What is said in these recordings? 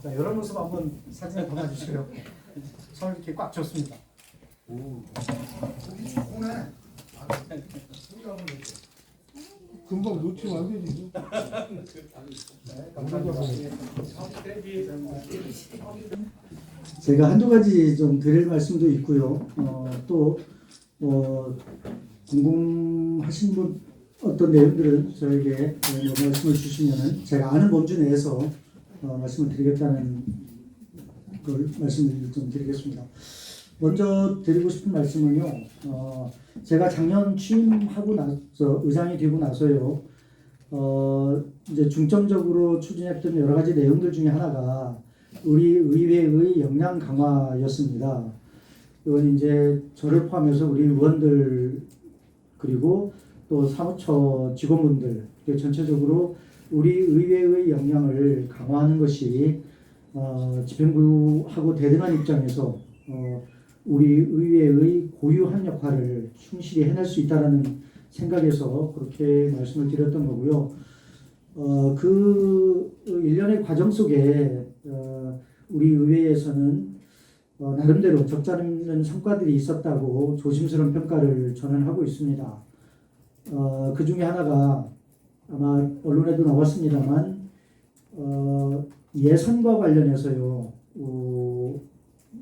자, 이런 모습 한번 사진에 담아주세요. 손을 이렇게 꽉 줬습니다. 금방 놓치면 안 되지. 네, 감사합니다. 제가 한두 가지 좀 드릴 말씀도 있고요. 또 궁금하신 분 어떤 내용들은 저에게 말씀을 주시면은 제가 아는 범주 내에서 말씀을 드리겠다는 걸 말씀을 좀 드리겠습니다. 먼저 드리고 싶은 말씀은요. 제가 작년 취임하고 나서 의장이 되고 나서요. 이제 중점적으로 추진했던 여러 가지 내용들 중에 하나가 우리 의회의 역량 강화였습니다. 이건 이제 저를 포함해서 우리 의원들 그리고 또 사무처 직원분들 전체적으로 우리 의회의 역량을 강화하는 것이 집행부하고 대등한 입장에서 우리 의회의 고유한 역할을 충실히 해낼 수 있다는 생각에서 그렇게 말씀을 드렸던 거고요. 그 일련의 과정 속에 우리 의회에서는 나름대로 적지 않은 성과들이 있었다고 조심스러운 평가를 저는 하고 있습니다. 그 중에 하나가 아마 언론에도 나왔습니다만 예산과 관련해서요.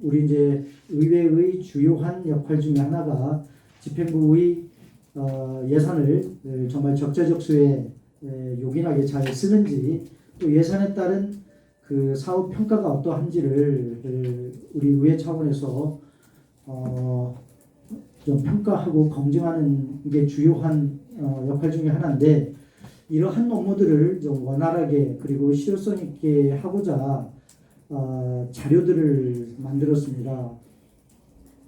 우리 이제 의회의 주요한 역할 중에 하나가 집행부의 예산을 정말 적재적소에 요긴하게 잘 쓰는지 또 예산에 따른 그 사업 평가가 어떠한지를 우리 의회 차원에서 좀 평가하고 검증하는 게 주요한 역할 중에 하나인데 이러한 업무들을 좀 원활하게 그리고 실효성 있게 하고자 자료들을 만들었습니다.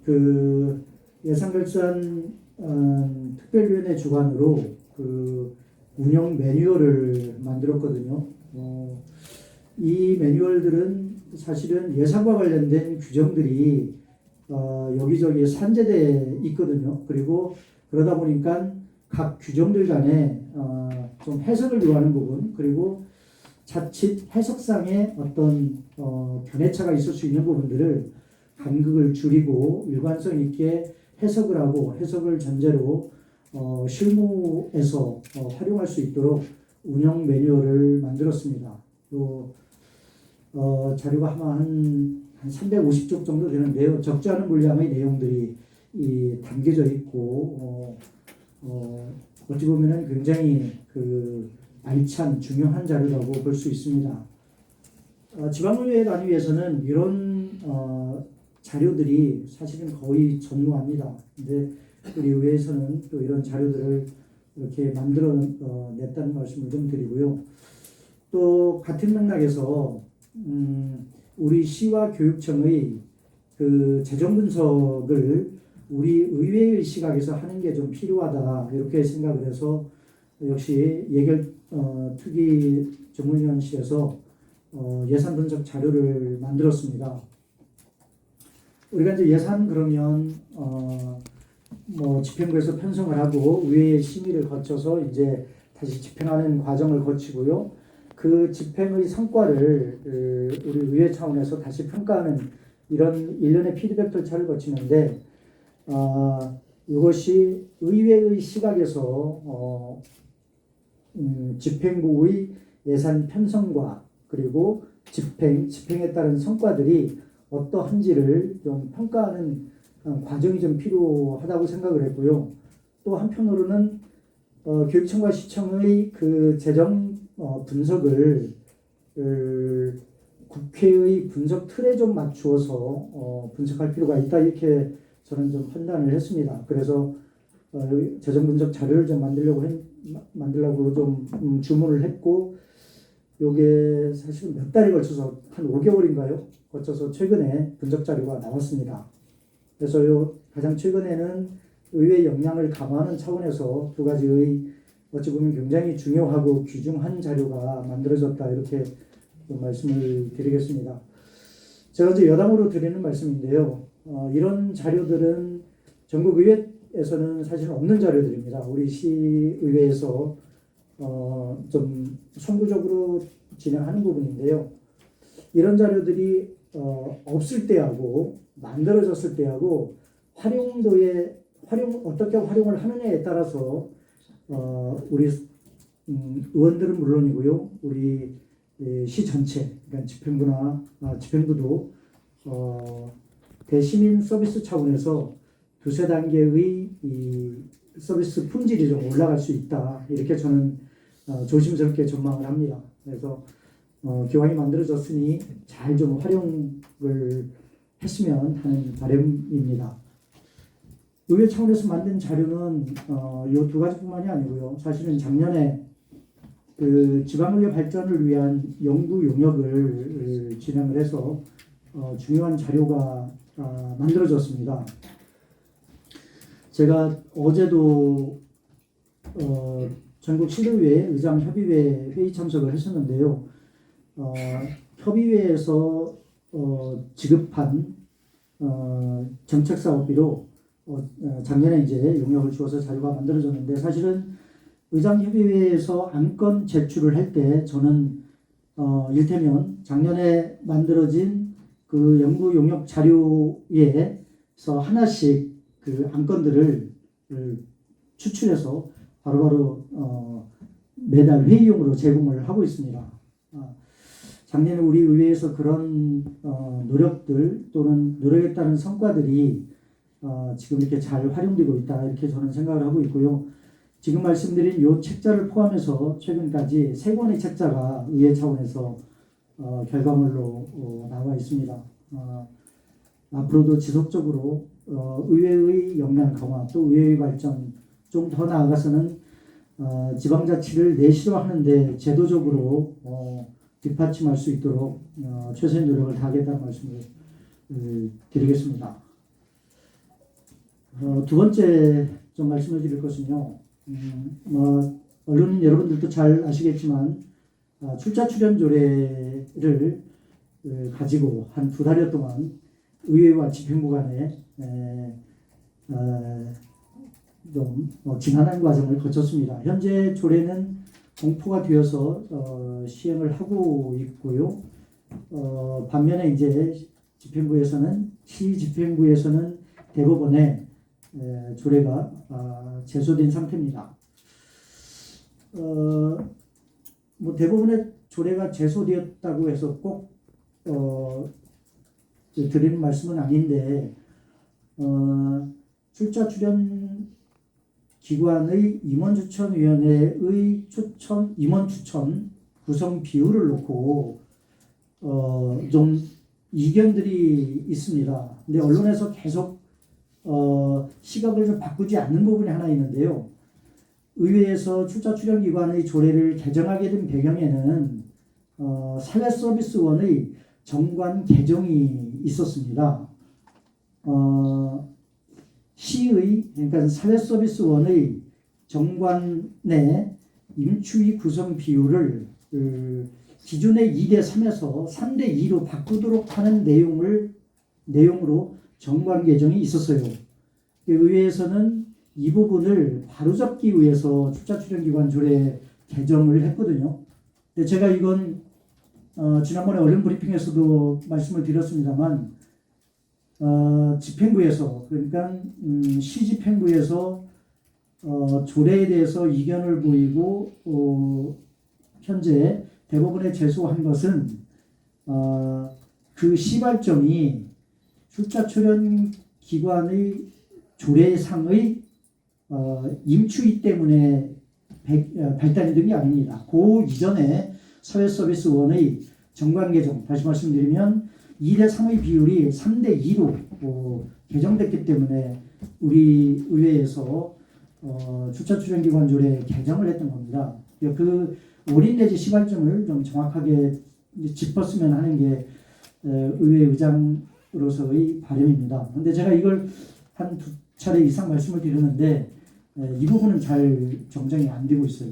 그 예산결산 특별위원회 주관으로 그 운영 매뉴얼을 만들었거든요. 이 매뉴얼들은 사실은 예산과 관련된 규정들이 여기저기 산재돼 있거든요. 그리고 그러다 보니까 각 규정들 간에 좀 해석을 요하는 부분 그리고 자칫 해석상의 어떤 견해차가 있을 수 있는 부분들을 간극을 줄이고 일관성 있게 해석을 하고 해석을 전제로 실무에서 활용할 수 있도록 운영 매뉴얼을 만들었습니다. 또 자료가 아마 한 350쪽 정도 되는데요. 적지 않은 분량의 내용들이 담겨져 있고 어찌 보면은 굉장히 그 알찬 중요한 자료라고 볼 수 있습니다. 지방의회 단위에서는 이런 자료들이 사실은 거의 전무합니다. 근데 우리 의회에서는 또 이런 자료들을 이렇게 만들어 냈다는 말씀을 좀 드리고요. 또 같은 맥락에서 우리 시와 교육청의 그 재정 분석을 우리 의회의 시각에서 하는 게 좀 필요하다 이렇게 생각을 해서 역시 예결 특위 전문위원실에서 예산 분석 자료를 만들었습니다. 우리가 이제 예산 그러면 뭐 집행부에서 편성을 하고 의회 심의를 거쳐서 이제 다시 집행하는 과정을 거치고요. 그 집행의 성과를 우리 의회 차원에서 다시 평가하는 이런 일련의 피드백 절차를 거치는데 이것이 의회의 시각에서 집행부의 예산 편성과 그리고 집행에 따른 성과들이 어떠한지를 좀 평가하는 과정이 좀 필요하다고 생각을 했고요. 또 한편으로는 교육청과 시청의 그 재정 분석을 국회의 분석 틀에 좀 맞추어서 분석할 필요가 있다 이렇게 저는 좀 판단을 했습니다. 그래서 재정 분석 자료를 좀 만들려고 좀 주문을 했고 요게 사실 몇 달에 걸쳐서 한 5개월인가요? 거쳐서 최근에 분석 자료가 나왔습니다. 그래서 요 가장 최근에는 의회 역량을 강화하는 차원에서 두 가지의 어찌 보면 굉장히 중요하고 귀중한 자료가 만들어졌다 이렇게 좀 말씀을 드리겠습니다. 제가 이제 여담으로 드리는 말씀인데요. 이런 자료들은 전국 의회에서는 사실 없는 자료들입니다. 우리 시의회에서 좀 선구적으로 진행하는 부분인데요. 이런 자료들이 없을 때하고 만들어졌을 때하고 어떻게 활용을 하느냐에 따라서 우리 의원들은 물론이고요, 우리 시 전체, 그러니까 집행부도 대시민 서비스 차원에서 두세 단계의 이 서비스 품질이 좀 올라갈 수 있다, 이렇게 저는 조심스럽게 전망을 합니다. 그래서 기왕이 만들어졌으니 잘 좀 활용을 했으면 하는 바람입니다. 의회 차원에서 만든 자료는 이 두 가지뿐만이 아니고요. 사실은 작년에 그 지방의회 발전을 위한 연구 용역을 진행을 해서 중요한 자료가 만들어졌습니다. 제가 어제도 전국 시도의회 의장협의회 회의 참석을 했었는데요. 협의회에서 지급한 정책사업비로 작년에 이제 용역을 주어서 자료가 만들어졌는데, 사실은 의장협의회에서 안건 제출을 할 때 저는 일테면 작년에 만들어진 그 연구 용역 자료에서 하나씩 그 안건들을 추출해서 바로바로 매달 회의용으로 제공을 하고 있습니다. 작년에 우리 의회에서 그런 노력들 또는 노력에 따른 성과들이 지금 이렇게 잘 활용되고 있다, 이렇게 저는 생각을 하고 있고요. 지금 말씀드린 이 책자를 포함해서 최근까지 3권의 책자가 의회 차원에서 결과물로 나와 있습니다. 앞으로도 지속적으로 의회의 역량 강화, 또 의회의 발전, 좀 더 나아가서는 지방자치를 내실화하는 데 제도적으로 뒷받침할 수 있도록 최선의 노력을 다하겠다는 말씀을 드리겠습니다. 두 번째 좀 말씀을 드릴 것은요, 언론인 여러분들도 잘 아시겠지만 출자 출연 조례를 가지고 한 2달여 동안 의회와 집행부 간에 좀 지난한 과정을 거쳤습니다. 현재 조례는 공포가 되어서 시행을 하고 있고요. 반면에 이제 시 집행부에서는 대법원에 조례가 제소된 상태입니다. 대법원의 조례가 제소되었다고 해서 꼭 드리는 말씀은 아닌데, 출자 출연 기관의 임원추천위원회의 임원 추천 구성 비율을 놓고 좀 이견들이 있습니다. 근데 언론에서 계속 시각을 좀 바꾸지 않는 부분이 하나 있는데요. 의회에서 출자 출연 기관의 조례를 개정하게 된 배경에는 사회서비스원의 정관 개정이 있었습니다. 시의, 그러니까 사회서비스원의 정관내 임추위 구성 비율을 기존의 2대3에서 3대2로 바꾸도록 하는 내용으로 정관 개정이 있었어요. 의회에서는 이 부분을 바로잡기 위해서 출자 출연 기관 조례 개정을 했거든요. 근데 제가 이건 지난번에 언론 브리핑에서도 말씀을 드렸습니다만, 집행부에서, 그러니까 시집행부에서 조례에 대해서 이견을 보이고 현재 대법원에 제소한 것은 그 시발점이 출자 출연 기관의 조례상의 임추위 때문에 발단이 된 게 아닙니다. 그 이전에 사회서비스원의 정관 개정, 다시 말씀드리면 2대3의 비율이 3대2로 개정됐기 때문에 우리 의회에서 출자 출연 기관 조례 개정을 했던 겁니다. 그 원인 내지 시발점을 좀 정확하게 짚었으면 하는 게 의회 의장으로서의 바람입니다. 그런데 제가 이걸 한 2차례 이상 말씀을 드렸는데 이 부분은 잘 정정이 안 되고 있어요.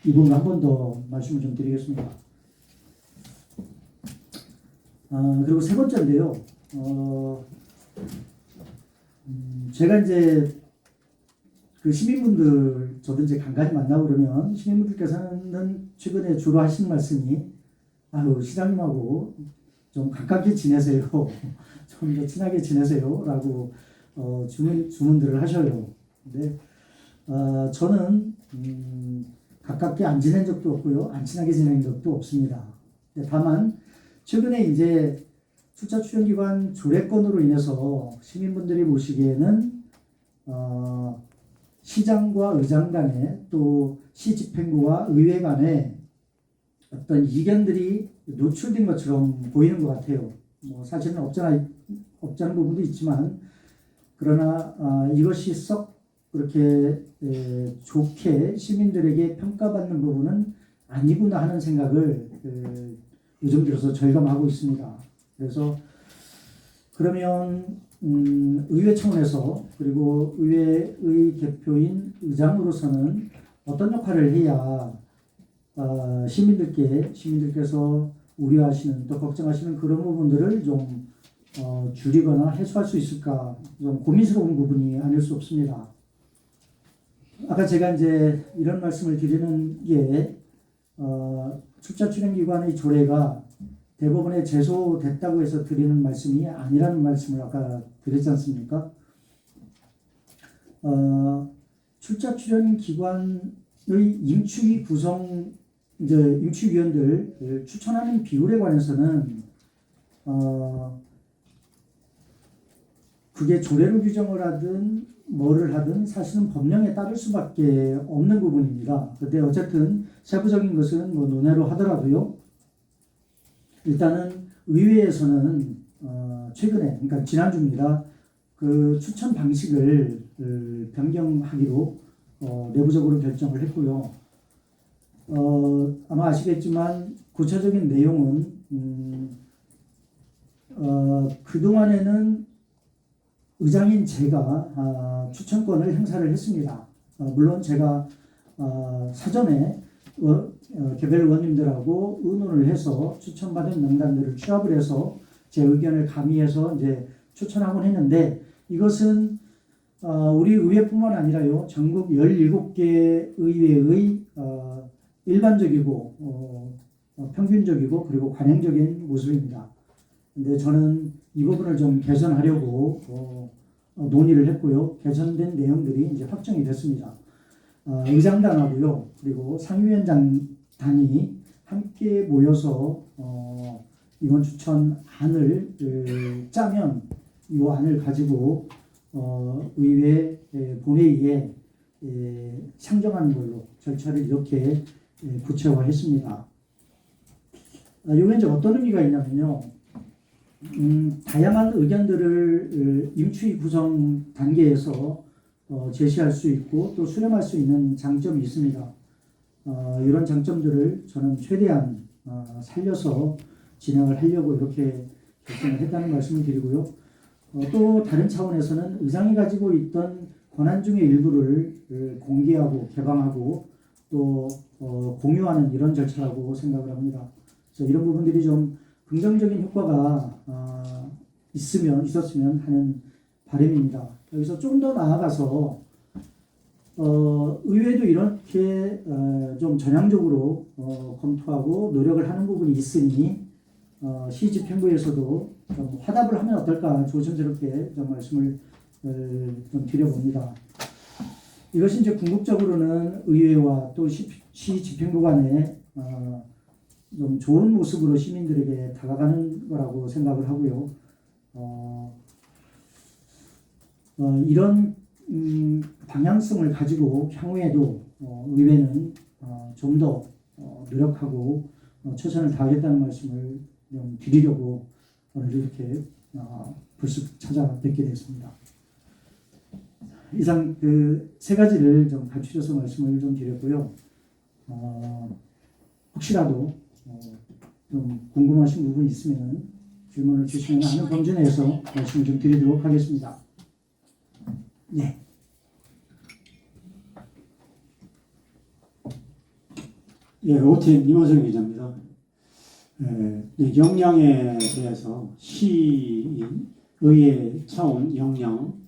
이 부분 한 번 더 말씀을 좀 드리겠습니다. 그리고 세 번째인데요. 제가 이제 그 시민분들, 저도 이제 간간히 만나고 그러면 시민분들께서는 최근에 주로 하시는 말씀이 아유, 시장님하고 좀 가깝게 지내세요. 좀 더 친하게 지내세요. 라고 주문들을 하셔요. 근데 저는 가깝게 안 지낸 적도 없고요. 안 친하게 지낸 적도 없습니다. 다만 최근에 이제 출자 출연기관 조례건으로 인해서 시민분들이 보시기에는 시장과 의장 간에 또 시집행부와 의회 간에 어떤 이견들이 노출된 것처럼 보이는 것 같아요. 뭐 사실은 없잖은 부분도 있지만 그러나 이것이 썩 그렇게 좋게 시민들에게 평가받는 부분은 아니구나 하는 생각을 요즘 들어서 절감하고 있습니다. 그래서 그러면 의회 차원에서 그리고 의회의 대표인 의장으로서는 어떤 역할을 해야 시민들께서 우려하시는 또 걱정하시는 그런 부분들을 좀 줄이거나 해소할 수 있을까 좀 고민스러운 부분이 아닐 수 없습니다. 아까 제가 이제 이런 말씀을 드리는 게 출자 출연기관의 조례가 대법원에 제소됐다고 해서 드리는 말씀이 아니라는 말씀을 아까 드렸지 않습니까? 출자 출연 기관의 임추위 구성 임추위원들 추천하는 비율에 관해서는 그게 조례로 규정을 하든 뭐를 하든 사실은 법령에 따를 수밖에 없는 부분입니다. 그런데 어쨌든 세부적인 것은 뭐 논외로 하더라도요. 일단은 의회에서는 최근에 그러니까 지난주입니다. 그 추천 방식을 변경하기로 내부적으로 결정을 했고요. 아마 아시겠지만 구체적인 내용은 그동안에는 의장인 제가 추천권을 행사를 했습니다. 물론 제가 사전에 개별 의원님들하고 의논을 해서 추천받은 명단들을 취합을 해서 제 의견을 가미해서 이제 추천하곤 했는데 이것은 우리 의회뿐만 아니라요 전국 17개 의회의 일반적이고 평균적이고 그리고 관행적인 모습입니다. 근데 저는 이 부분을 좀 개선하려고 논의를 했고요. 개선된 내용들이 이제 확정이 됐습니다. 의장단하고요, 그리고 상임위원장단이 함께 모여서 이번 추천안을 짜면 이 안을 가지고 의회 본회의에 상정하는 걸로 절차를 이렇게 구체화했습니다. 이게 이제 어떤 의미가 있냐면요. 다양한 의견들을 임추위 구성 단계에서 제시할 수 있고 또 수렴할 수 있는 장점이 있습니다. 이런 장점들을 저는 최대한 살려서 진행을 하려고 이렇게 결정을 했다는 말씀을 드리고요. 또 다른 차원에서는 의장이 가지고 있던 권한 중의 일부를 공개하고 개방하고 또 공유하는 이런 절차라고 생각을 합니다. 그래서 이런 부분들이 좀 긍정적인 효과가 있었으면 하는 바람입니다. 여기서 좀 더 나아가서 의회도 이렇게 좀 전향적으로 검토하고 노력을 하는 부분이 있으니 시집행부에서도 좀 화답을 하면 어떨까 조심스럽게 좀 말씀을 좀 드려봅니다. 이것이 이제 궁극적으로는 의회와 또 시집행부 간에 좀 좋은 모습으로 시민들에게 다가가는 거라고 생각을 하고요. 이런 방향성을 가지고 향후에도 의회는 좀 더 노력하고 최선을 다하겠다는 말씀을 좀 드리려고 오늘 이렇게 불쑥 찾아뵙게 됐습니다. 이상 그 세 가지를 좀 갖추셔서 말씀을 좀 드렸고요. 혹시라도 좀 궁금하신 부분이 있으면 질문을 주시면 하는 범주 내에서 말씀을 좀 드리도록 하겠습니다. 네. 예, OTN 임호정 기자입니다. 역량에 대해서 시의회 차원 역량,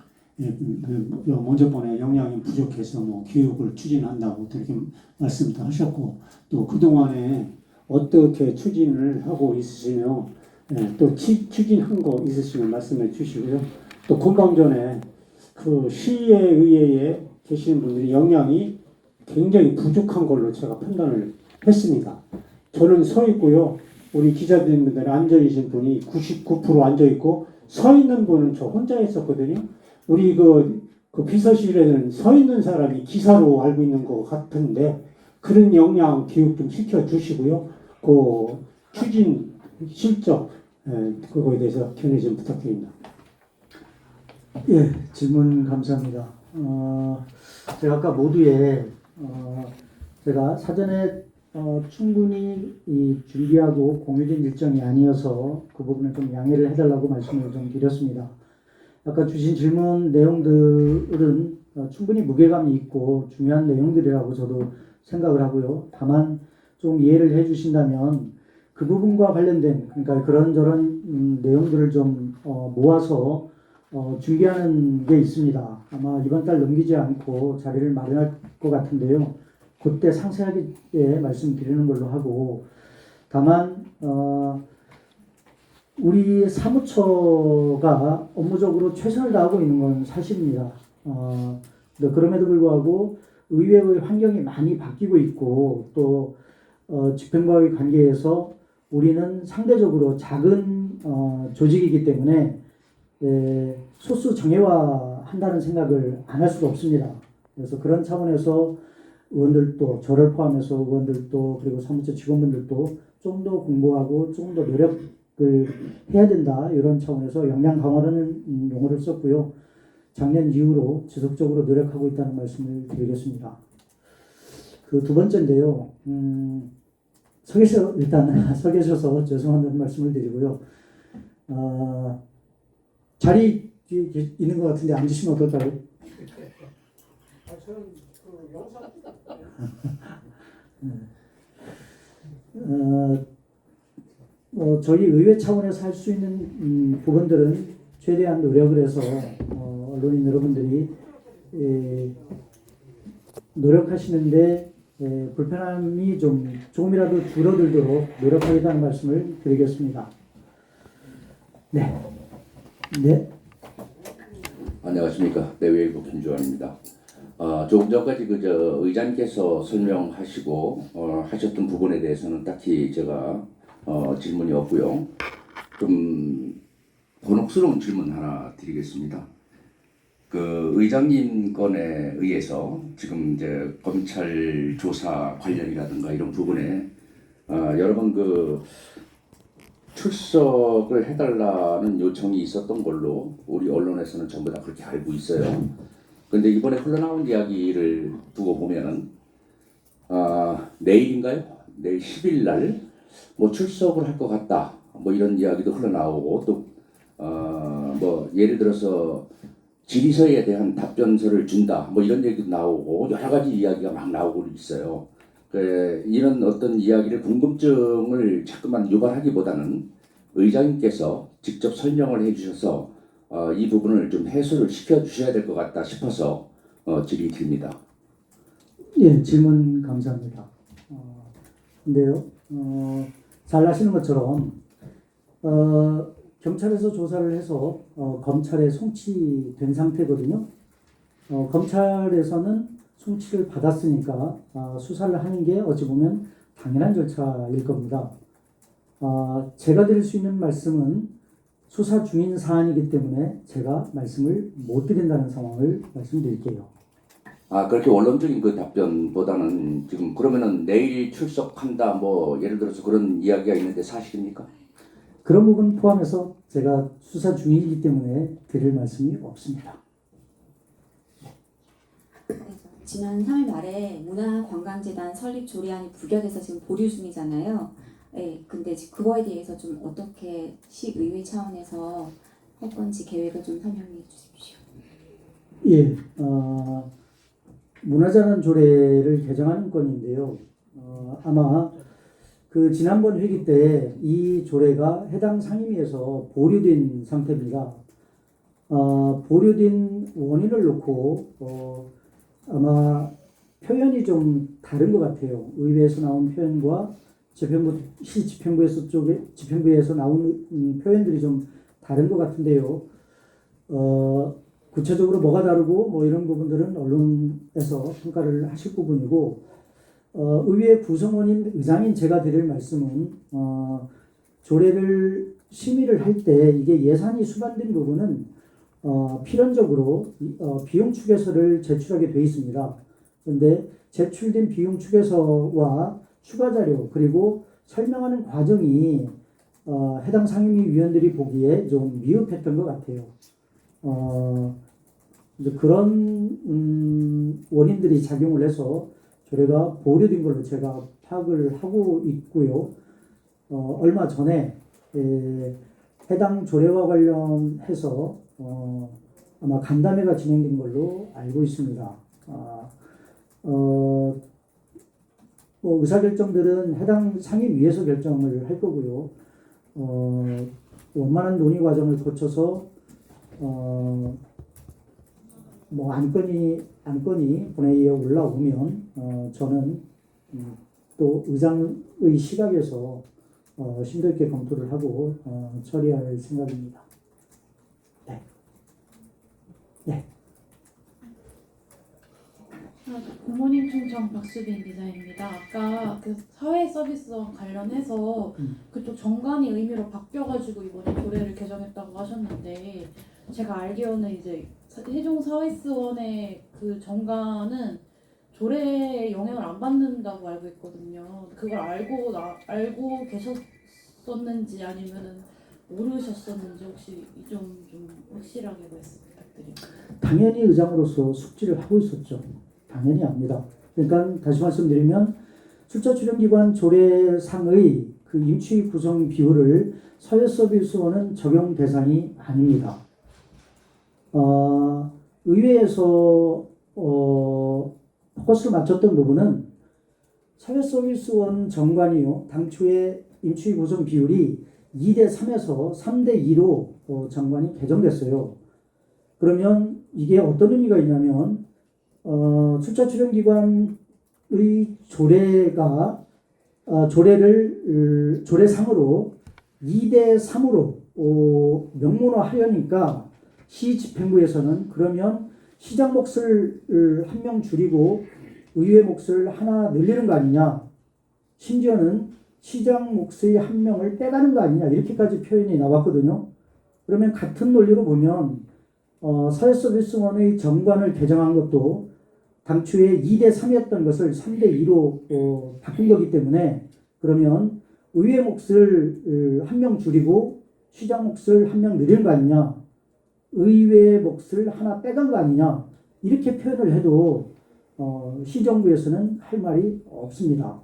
먼저 번에 역량이 부족해서 뭐 교육을 추진한다고 그렇게 말씀도 하셨고, 또 그동안에 어떻게 추진을 하고 있으시며 또 추진한 거 있으시면 말씀해 주시고요. 또 건방전에 그 시의회에 계시는 분들이 영향이 굉장히 부족한 걸로 제가 판단을 했습니다. 저는 서 있고요. 우리 기자님들 앉아 계신 분이 99% 앉아 있고 서 있는 분은 저 혼자 있었거든요. 우리 그 비서실에는 서 있는 사람이 기사로 알고 있는 것 같은데 그런 영향 교육 좀 시켜 주시고요. 그 추진 실적 그거에 대해서 견해 좀 부탁드립니다. 예, 질문 감사합니다. 제가 아까 모두에 제가 사전에 충분히 준비하고 공유된 일정이 아니어서 그 부분을 좀 양해를 해달라고 말씀을 좀 드렸습니다. 아까 주신 질문 내용들은 충분히 무게감이 있고 중요한 내용들이라고 저도 생각을 하고요. 다만 좀 이해를 해주신다면 그 부분과 관련된 그러니까 그런저런 내용들을 좀 모아서 준비하는 게 있습니다. 아마 이번 달 넘기지 않고 자리를 마련할 것 같은데요. 그때 상세하게 말씀드리는 걸로 하고 다만 우리 사무처가 업무적으로 최선을 다하고 있는 건 사실입니다. 그럼에도 불구하고 의회의 환경이 많이 바뀌고 있고 또 집행과의 관계에서 우리는 상대적으로 작은 조직이기 때문에 소수 정예화한다는 생각을 안 할 수가 없습니다. 그래서 그런 차원에서 의원들도 저를 포함해서 의원들도 그리고 사무처 직원분들도 좀 더 공부하고 좀 더 노력을 해야 된다 이런 차원에서 역량 강화라는 용어를 썼고요. 작년 이후로 지속적으로 노력하고 있다는 말씀을 드리겠습니다. 그 두 번째인데요. 서 계셔 일단 서 계셔서 죄송하다는 말씀을 드리고요. 자리 뒤에 있는 것 같은데 앉으시면 어떨까요? 저는 그 영상 저희 의회 차원에서 할 수 있는 부분들은 최대한 노력을 해서 언론인 여러분들이 노력하시는데 불편함이 조금이라도 줄어들도록 노력하겠다는 말씀을 드리겠습니다. 네. 네. 안녕하십니까. 내외일부 김주환입니다. 조금 전까지 의장님께서 설명하시고 하셨던 부분에 대해서는 딱히 제가 질문이 없고요. 좀 곤혹스러운 질문 하나 드리겠습니다. 그 의장님 건에 의해서 지금 이제 검찰 조사 관련이라든가 이런 부분에 여러 번 출석을 해달라는 요청이 있었던 걸로 우리 언론에서는 전부 다 그렇게 알고 있어요. 근데 이번에 흘러나온 이야기를 두고 보면은 내일인가요? 내일 10일 날 뭐 출석을 할 것 같다. 뭐 이런 이야기도 흘러나오고 또 뭐 예를 들어서 질의서에 대한 답변서를 준다. 뭐 이런 얘기도 나오고 여러 가지 이야기가 막 나오고 있어요. 이런 어떤 이야기를 궁금증을 자꾸만 유발하기보다는 의장님께서 직접 설명을 해주셔서 이 부분을 좀 해소를 시켜주셔야 될 것 같다 싶어서 질의 드립니다. 예, 질문 감사합니다. 근데요, 잘 아시는 것처럼 경찰에서 조사를 해서 검찰에 송치된 상태거든요. 검찰에서는 송치를 받았으니까 수사를 하는 게 어찌 보면 당연한 절차일 겁니다. 제가 드릴 수 있는 말씀은 수사 중인 사안이기 때문에 제가 말씀을 못 드린다는 상황을 말씀드릴게요. 그렇게 원론적인 그 답변보다는 지금 그러면은 내일 출석한다 뭐 예를 들어서 그런 이야기가 있는데 사실입니까? 그런 부분 포함해서 제가 수사 중이기 때문에 드릴 말씀이 없습니다. 지난 3일 말에 문화관광재단 설립 조례안이 부결돼서 지금 보류 중이잖아요. 네, 근데 그거에 대해서 좀 어떻게 시의회 차원에서 할 건지 계획을 좀 설명해 주십시오. 예, 문화재단 조례를 개정하는 건인데요. 아마 그 지난번 회기 때 이 조례가 해당 상임위에서 보류된 상태입니다. 보류된 원인을 놓고 아마 표현이 좀 다른 것 같아요. 의회에서 나온 표현과 시 집행부에서 나온 표현들이 좀 다른 것 같은데요. 구체적으로 뭐가 다르고 뭐 이런 부분들은 언론에서 평가를 하실 부분이고, 의회 구성원인 의장인 제가 드릴 말씀은 조례를 심의를 할 때 이게 예산이 수반된 부분은 필연적으로 비용 추계서를 제출하게 되어 있습니다. 그런데 제출된 비용 추계서와 추가 자료 그리고 설명하는 과정이 해당 상임위 위원들이 보기에 좀 미흡했던 것 같아요. 이제 그런 원인들이 작용을 해서 조례가 보류된 걸로 제가 파악을 하고 있고요. 얼마 전에 해당 조례와 관련해서 아마 간담회가 진행된 걸로 알고 있습니다. 뭐 의사결정들은 해당 상임위에서 결정을 할 거고요. 원만한 논의 과정을 거쳐서 뭐 안건이 본회의에 올라오면 저는 또 의장의 시각에서 심도 있게 검토를 하고 처리할 생각입니다. 네. 네. 굿모닝 충청 박수빈 기자입니다. 아까 그 사회 서비스와 관련해서 그쪽 정관이 의미로 바뀌어가지고 이번에 조례를 개정했다고 하셨는데, 제가 알기로는 이제 세종 사회스원의 그 정관은 조례에 영향을 안 받는다고 알고 있거든요. 그걸 알고 계셨었는지 아니면은 모르셨었는지 혹시 좀 확실하게 말씀 부탁드립니다. 당연히 의장으로서 숙지를 하고 있었죠. 당연히 압니다. 그러니까 다시 말씀드리면 출자 출연기관 조례상의 그 임시 구성 비율을 사회서비스원은 적용 대상이 아닙니다. 의회에서 포커스를 맞췄던 부분은 사회서비스원 정관이요, 당초에 임시 구성 비율이 2대3에서 3대2로 정관이 개정됐어요. 그러면 이게 어떤 의미가 있냐면 출자 출연기관의 조례상으로 2대3으로 명문화하려니까 시 집행부에서는 그러면 시장 몫을 한 명 줄이고 의회 몫을 하나 늘리는 거 아니냐, 심지어는 시장 몫의 한 명을 빼가는 거 아니냐, 이렇게까지 표현이 나왔거든요. 그러면 같은 논리로 보면 사회서비스원의 정관을 개정한 것도 당초에 2대3이었던 것을 3대2로 바꾼 거기 때문에, 그러면 의회 몫을 한 명 줄이고 시장 몫을 한 명 늘리는 거 아니냐, 의회 몫을 하나 빼간 거 아니냐, 이렇게 표현을 해도 시정부에서는 할 말이 없습니다.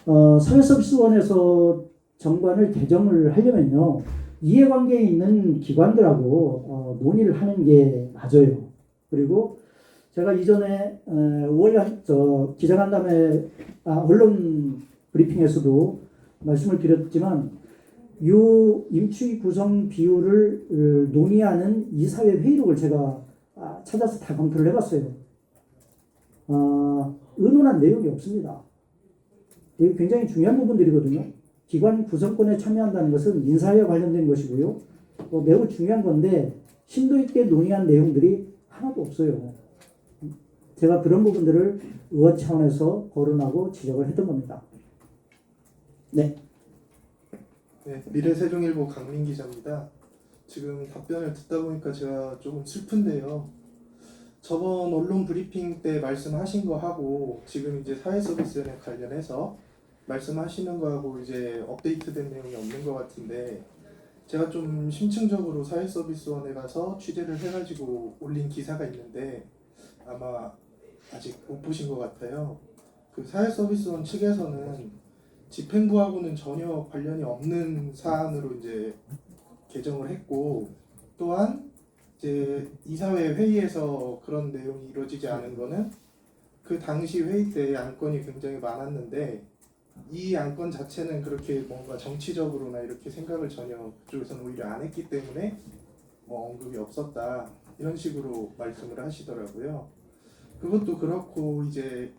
사회서비스원에서 정관을 개정을 하려면요, 이해관계에 있는 기관들하고 논의를 하는 게 맞아요. 그리고 제가 이전에 5월 기자간담회 언론 브리핑에서도 말씀을 드렸지만, 이 임시 구성 비율을 논의하는 이사회 회의록을 제가 찾아서 다 검토를 해봤어요. 의논한 내용이 없습니다. 이게 굉장히 중요한 부분들이거든요. 기관 구성권에 참여한다는 것은 인사에 관련된 것이고요. 매우 중요한 건데 심도 있게 논의한 내용들이 하나도 없어요. 제가 그런 부분들을 의원 차원에서 거론하고 지적을 했던 겁니다. 네. 네, 미래세종일보 강민 기자입니다. 지금 답변을 듣다 보니까 제가 조금 슬픈데요. 저번 언론 브리핑 때 말씀하신 거 하고 지금 이제 사회서비스에 관련해서 말씀하시는 거하고 이제 업데이트된 내용이 없는 것 같은데, 제가 좀 심층적으로 사회서비스원에 가서 취재를 해가지고 올린 기사가 있는데 아마 아직 못 보신 것 같아요. 그 사회서비스원 측에서는 집행부하고는 전혀 관련이 없는 사안으로 이제 개정을 했고, 또한 이제 이사회 회의에서 그런 내용이 이루어지지 않은 거는 그 당시 회의 때 안건이 굉장히 많았는데 이 안건 자체는 그렇게 뭔가 정치적으로나 이렇게 생각을 전혀 그쪽에서는 오히려 안 했기 때문에 뭐 언급이 없었다, 이런 식으로 말씀을 하시더라고요. 그것도 그렇고 이제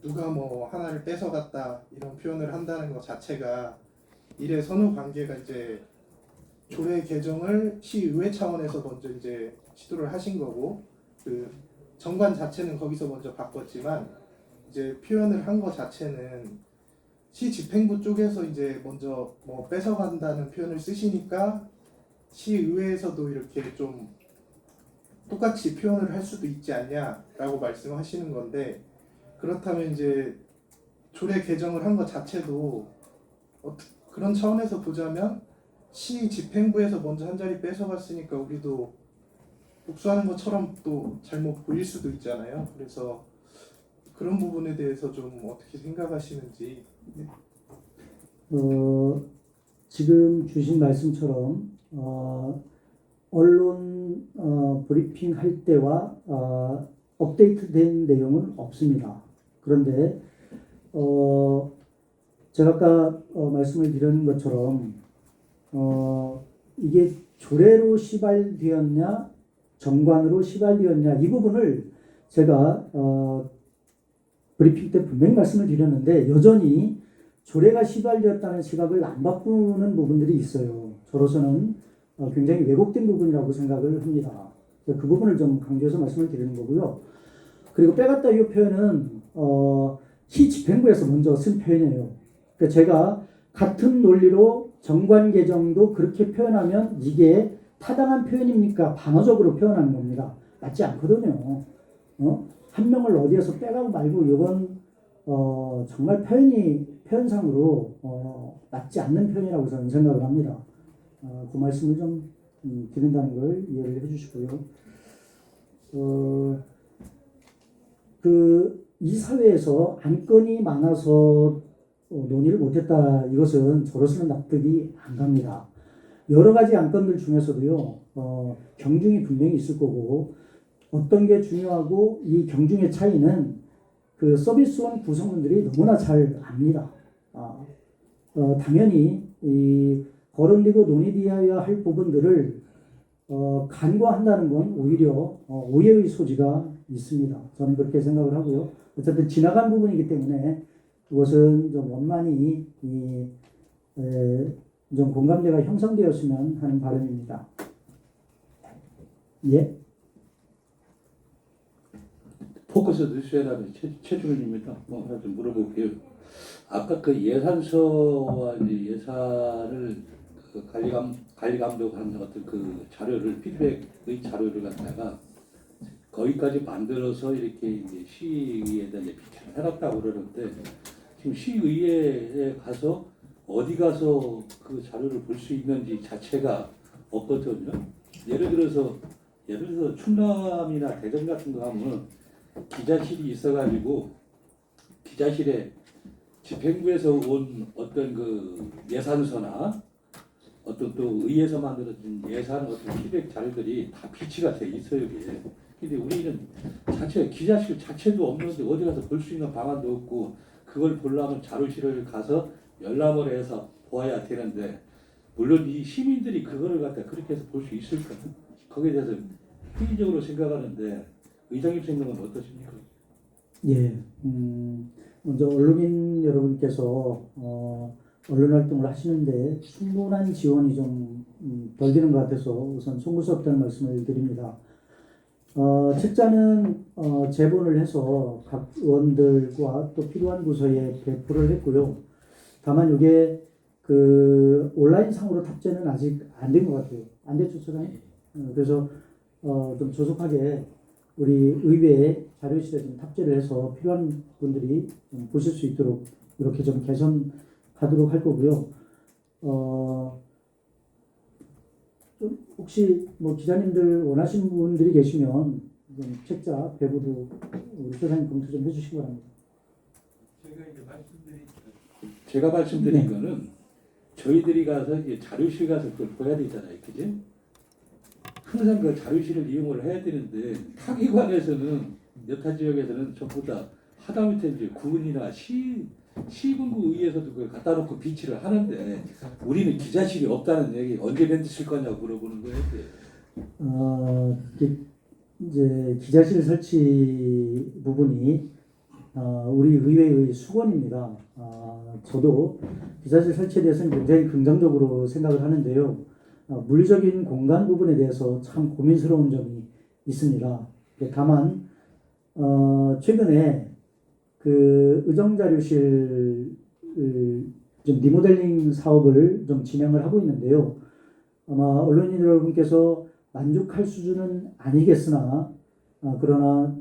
누가 뭐 하나를 뺏어갔다 이런 표현을 한다는 것 자체가 일의 선후 관계가 이제 조례 개정을 시의회 차원에서 먼저 이제 시도를 하신 거고 그 정관 자체는 거기서 먼저 바꿨지만 이제 표현을 한 것 자체는 시 집행부 쪽에서 이제 먼저 뭐 뺏어간다는 표현을 쓰시니까 시의회에서도 이렇게 좀 똑같이 표현을 할 수도 있지 않냐라고 말씀하시는 건데 그렇다면 이제 조례 개정을 한 것 자체도 그런 차원에서 보자면 시 집행부에서 먼저 한 자리 뺏어갔으니까 우리도 복수하는 것처럼 또 잘못 보일 수도 있잖아요. 그래서 그런 부분에 대해서 좀 어떻게 생각하시는지. 지금 주신 말씀처럼 언론 브리핑 할 때와 업데이트된 내용은 없습니다. 그런데 제가 아까 말씀을 드린 것처럼 이게 조례로 시발되었냐 정관으로 시발되었냐 이 부분을 제가 브리핑 때 분명히 말씀을 드렸는데 여전히 조례가 시발되었다는 시각을 안 바꾸는 부분들이 있어요. 저로서는 굉장히 왜곡된 부분이라고 생각을 합니다. 그 부분을 좀 강조해서 말씀을 드리는 거고요. 그리고 빼갔다 이 표현은 시 집행부에서 먼저 쓴 표현이에요. 그러니까 제가 같은 논리로 정관 개정도 그렇게 표현하면 이게 타당한 표현입니까? 방어적으로 표현하는 겁니다. 맞지 않거든요. 한 명을 어디에서 빼가고 말고 이건 정말 표현상으로 맞지 않는 표현이라고 저는 생각을 합니다. 그 말씀을 좀 드린다는 걸 이해를 해주시고요. 이 사회에서 안건이 많아서 논의를 못했다 이것은 저로서는 납득이 안 갑니다. 여러 가지 안건들 중에서도요 경중이 분명히 있을 거고 어떤 게 중요하고 이 경중의 차이는 그 서비스원 구성원들이 너무나 잘 압니다. 당연히 이 거론되고 논의되어야 할 부분들을 간과한다는 건 오히려 오해의 소지가 있습니다. 저는 그렇게 생각을 하고요. 어쨌든 지나간 부분이기 때문에 그것은 좀 원만히 좀 공감대가 형성되었으면 하는 바람입니다. 예? 포커스 뉴스에라는 최주근입니다. 뭐 하나 좀 물어볼게요. 아까 그 예산서와 이제 예산을 그 관리 감독하는 어떤 그 자료를 피드백의 자료를 갖다가 거기까지 만들어서 이렇게 이제 시의회에다 이제 비치를 해놨다고 그러는데 지금 시의회에 가서 어디 가서 그 자료를 볼 수 있는지 자체가 없거든요. 예를 들어서 충남이나 대전 같은 거 하면 기자실이 있어가지고 기자실에 집행부에서 온 어떤 그 예산서나 어떤 또 의회에서 만들어진 예산 어떤 피드백 자료들이 다 비치가 돼 있어요. 이게. 근데 우리는 기자실 자체도 없는데 어디 가서 볼 수 있는 방안도 없고 그걸 보려면 자료실을 가서 열람을 해서 보아야 되는데 물론 이 시민들이 그거를 갖다 그렇게 해서 볼 수 있을까? 거기에 대해서 회의적으로 생각하는데 의장님 생각은 어떠십니까? 예, 먼저 언론인 여러분께서 언론 활동을 하시는데 충분한 지원이 좀 덜 되는 것 같아서 우선 송구스럽다는 말씀을 드립니다. 책자는 제본을 해서 각 의원들과 또 필요한 부서에 배포를 했고요. 다만 이게 그 온라인 상으로 탑재는 아직 안 된 것 같아요. 안 됐죠, 소장님? 그래서 좀 조속하게 우리 의회에 자료실에 좀 탑재를 해서 필요한 분들이 좀 보실 수 있도록 이렇게 좀 개선하도록 할 거고요. 좀 혹시 뭐 기자님들 원하시는 분들이 계시면 좀 책자 배부도 우리 소장님 검토 좀 해주시기 바랍니다. 제가 말씀드린 네. 거는 저희들이 가서 이제 자료실 가서 그걸 봐야 되잖아요, 그지? 항상 그 자료실을 이용을 해야 되는데 타기관에서는 여타 지역에서는 전부 다 하다못해 이제 구군이나 시군구 의회에서도 그걸 갖다 놓고 비치를 하는데 우리는 기자실이 없다는 얘기 언제 만드실 거냐고 물어보는 거예요. 이제 기자실 설치 부분이 우리 의회의 수건입니다. 저도 기자재 설치에 대해서는 굉장히 긍정적으로 생각을 하는데요. 물리적인 공간 부분에 대해서 참 고민스러운 점이 있습니다. 다만 최근에 그 의정자료실 좀 리모델링 사업을 좀 진행을 하고 있는데요. 아마 언론인 여러분께서 만족할 수준은 아니겠으나 그러나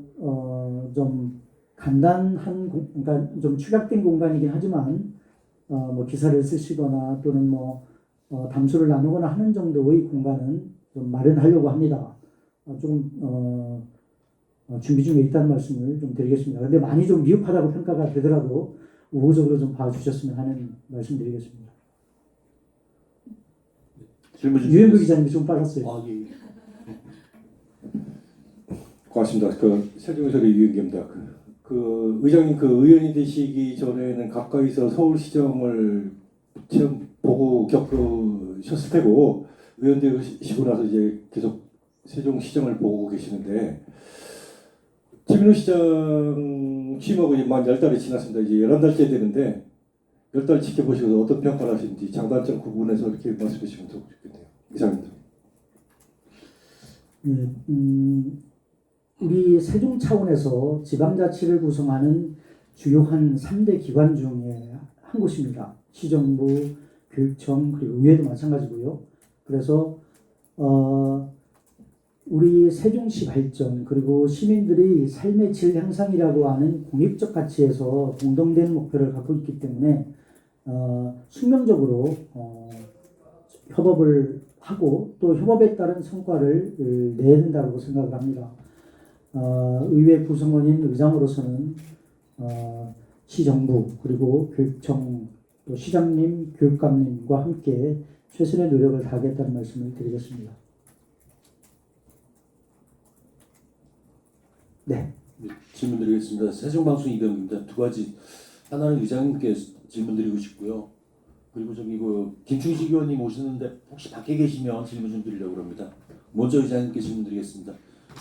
좀 간단한 그러니까 좀 축약된 공간이긴 하지만 뭐 기사를 쓰시거나 또는 뭐 담소를 나누거나 하는 정도의 공간은 좀 마련하려고 합니다. 조금 준비 중에 있다는 말씀을 좀 드리겠습니다. 근데 많이 좀 미흡하다고 평가가 되더라도 우호적으로 좀 봐주셨으면 하는 말씀드리겠습니다. 질문 좀 유현구 기자님이 좀 빨랐어요. 아, 예. 고맙습니다. 세종에서의 유현기입니다. 의장님 의원이 되시기 전에는 가까이서 서울시정을 처음 보고 겪으셨을 테고 의원 되시고 나서 이제 계속 세종시정을 보고 계시는데 최민호 시장 취임하고 이제 만 10달이 지났습니다. 이제 11달째 되는데 10달 지켜보시고 어떤 평가를 하시는지 장단점 구분해서 이렇게 말씀해 주시면 좋겠네요. 이상입니다. 우리 세종 차원에서 지방자치를 구성하는 주요한 3대 기관 중에 한 곳입니다. 시정부, 교육청 그리고 의회도 마찬가지고요. 그래서 우리 세종시 발전 그리고 시민들의 삶의 질 향상이라고 하는 공익적 가치에서 공동된 목표를 갖고 있기 때문에 숙명적으로 협업을 하고 또 협업에 따른 성과를 내야 된다고 생각을 합니다. 의회 구성원인 의장으로서는 시정부 그리고 교육청 또 시장님, 교육감님과 함께 최선의 노력을 다하겠다는 말씀을 드리겠습니다. 네. 질문 드리겠습니다. 세종방송 이병입니다. 두 가지. 하나는 의장님께 질문 드리고 싶고요. 그리고 저기 김충식 의원님 오셨는데 혹시 밖에 계시면 질문 좀 드리려고 합니다. 먼저 의장님께 질문 드리겠습니다.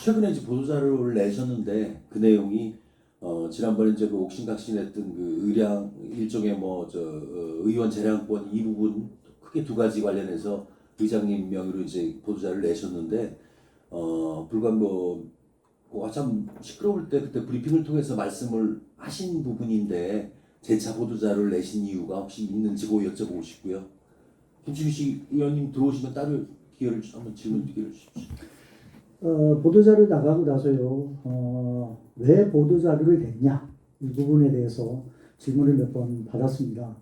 최근에 이제 보도자료를 내셨는데 그 내용이 지난번에 이제 옥신각신했던 의량 일종의 의원 재량권 이 부분 크게 두 가지 관련해서 의장님 명의로 이제 보도자료를 내셨는데 불과 참 시끄러울 때 그때 브리핑을 통해서 말씀을 하신 부분인데 재차 보도자료를 내신 이유가 혹시 있는지 여쭤보고 싶고요. 김충식 의원님 들어오시면 따로 기회를 한번 질문 기회를 주십시오. 보도자료 나가고 나서요. 왜 보도자료를 냈냐 이 부분에 대해서 질문을 몇 번 받았습니다.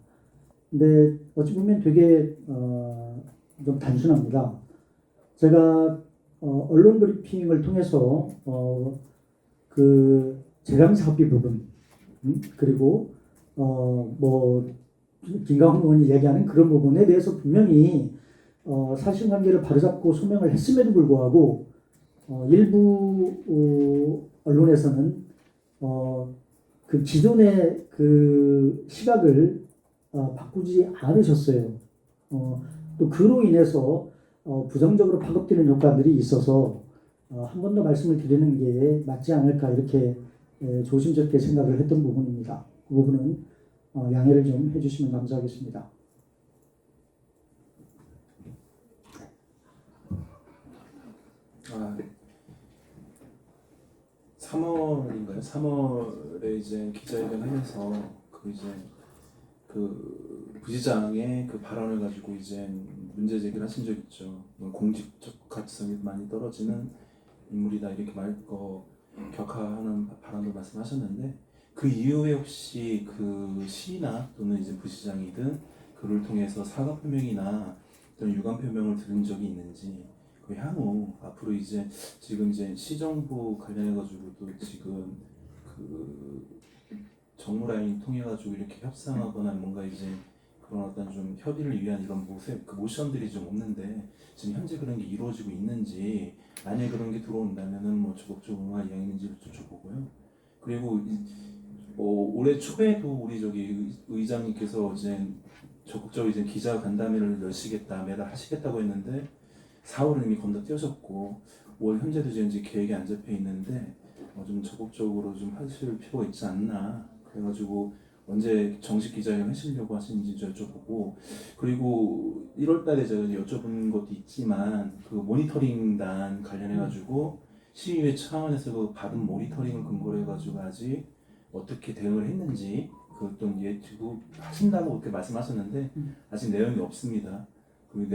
근데 어찌 보면 되게 좀 단순합니다. 제가 언론 브리핑을 통해서 그 재량사업비 부분 그리고 김강훈 의원이 얘기하는 그런 부분에 대해서 분명히 사실관계를 바로잡고 소명을 했음에도 불구하고 일부 언론에서는 그 기존의 그 시각을 바꾸지 않으셨어요. 또 그로 인해서 부정적으로 파급되는 효과들이 있어서 한 번 더 말씀을 드리는 게 맞지 않을까 이렇게 조심스럽게 생각을 했던 부분입니다. 그 부분은 양해를 좀 해주시면 감사하겠습니다. 네. 3월인가요? 3월에 이제 기자회견 하면서 그 부시장의 그 발언을 가지고 이제 문제 제기를 하신 적 있죠. 공직적 가치성이 많이 떨어지는 인물이다 이렇게 격하하는 발언도 말씀하셨는데 그 이후에 혹시 그 시나 또는 이제 부시장이든 그를 통해서 사과 표명이나 또는 유감 표명을 들은 적이 있는지 그 향후 앞으로 이제 지금 이제 시정부 관련해 가지고도 지금 그 정무라인 통해 가지고 이렇게 협상하거나 뭔가 이제 그런 어떤 좀 협의를 위한 이런 모션들이 좀 없는데 지금 현재 그런 게 이루어지고 있는지 만약에 그런 게 들어온다면은 적극적으로 이야기인지를 여쭤보고요. 그리고 올해 초에도 우리 의장님께서 이제 적극적으로 이제 기자 간담회를 열시겠다 매달 하시겠다고 했는데 4월은 이미 건너뛰어졌고 5월 현재도 이제 계획이 안 잡혀 있는데 좀 적극적으로 좀 하실 필요가 있지 않나. 그래가지고 언제 정식 기자회견 하시려고 하시는지 여쭤보고, 그리고 1월달에 제가 이제 여쭤본 것도 있지만 그 모니터링단 관련해가지고 시의회 차원에서 그 받은 모니터링을 근거로 해가지고 아직 어떻게 대응을 했는지 그것도 예측 하신다고 그렇게 말씀하셨는데 아직 내용이 없습니다. 그리고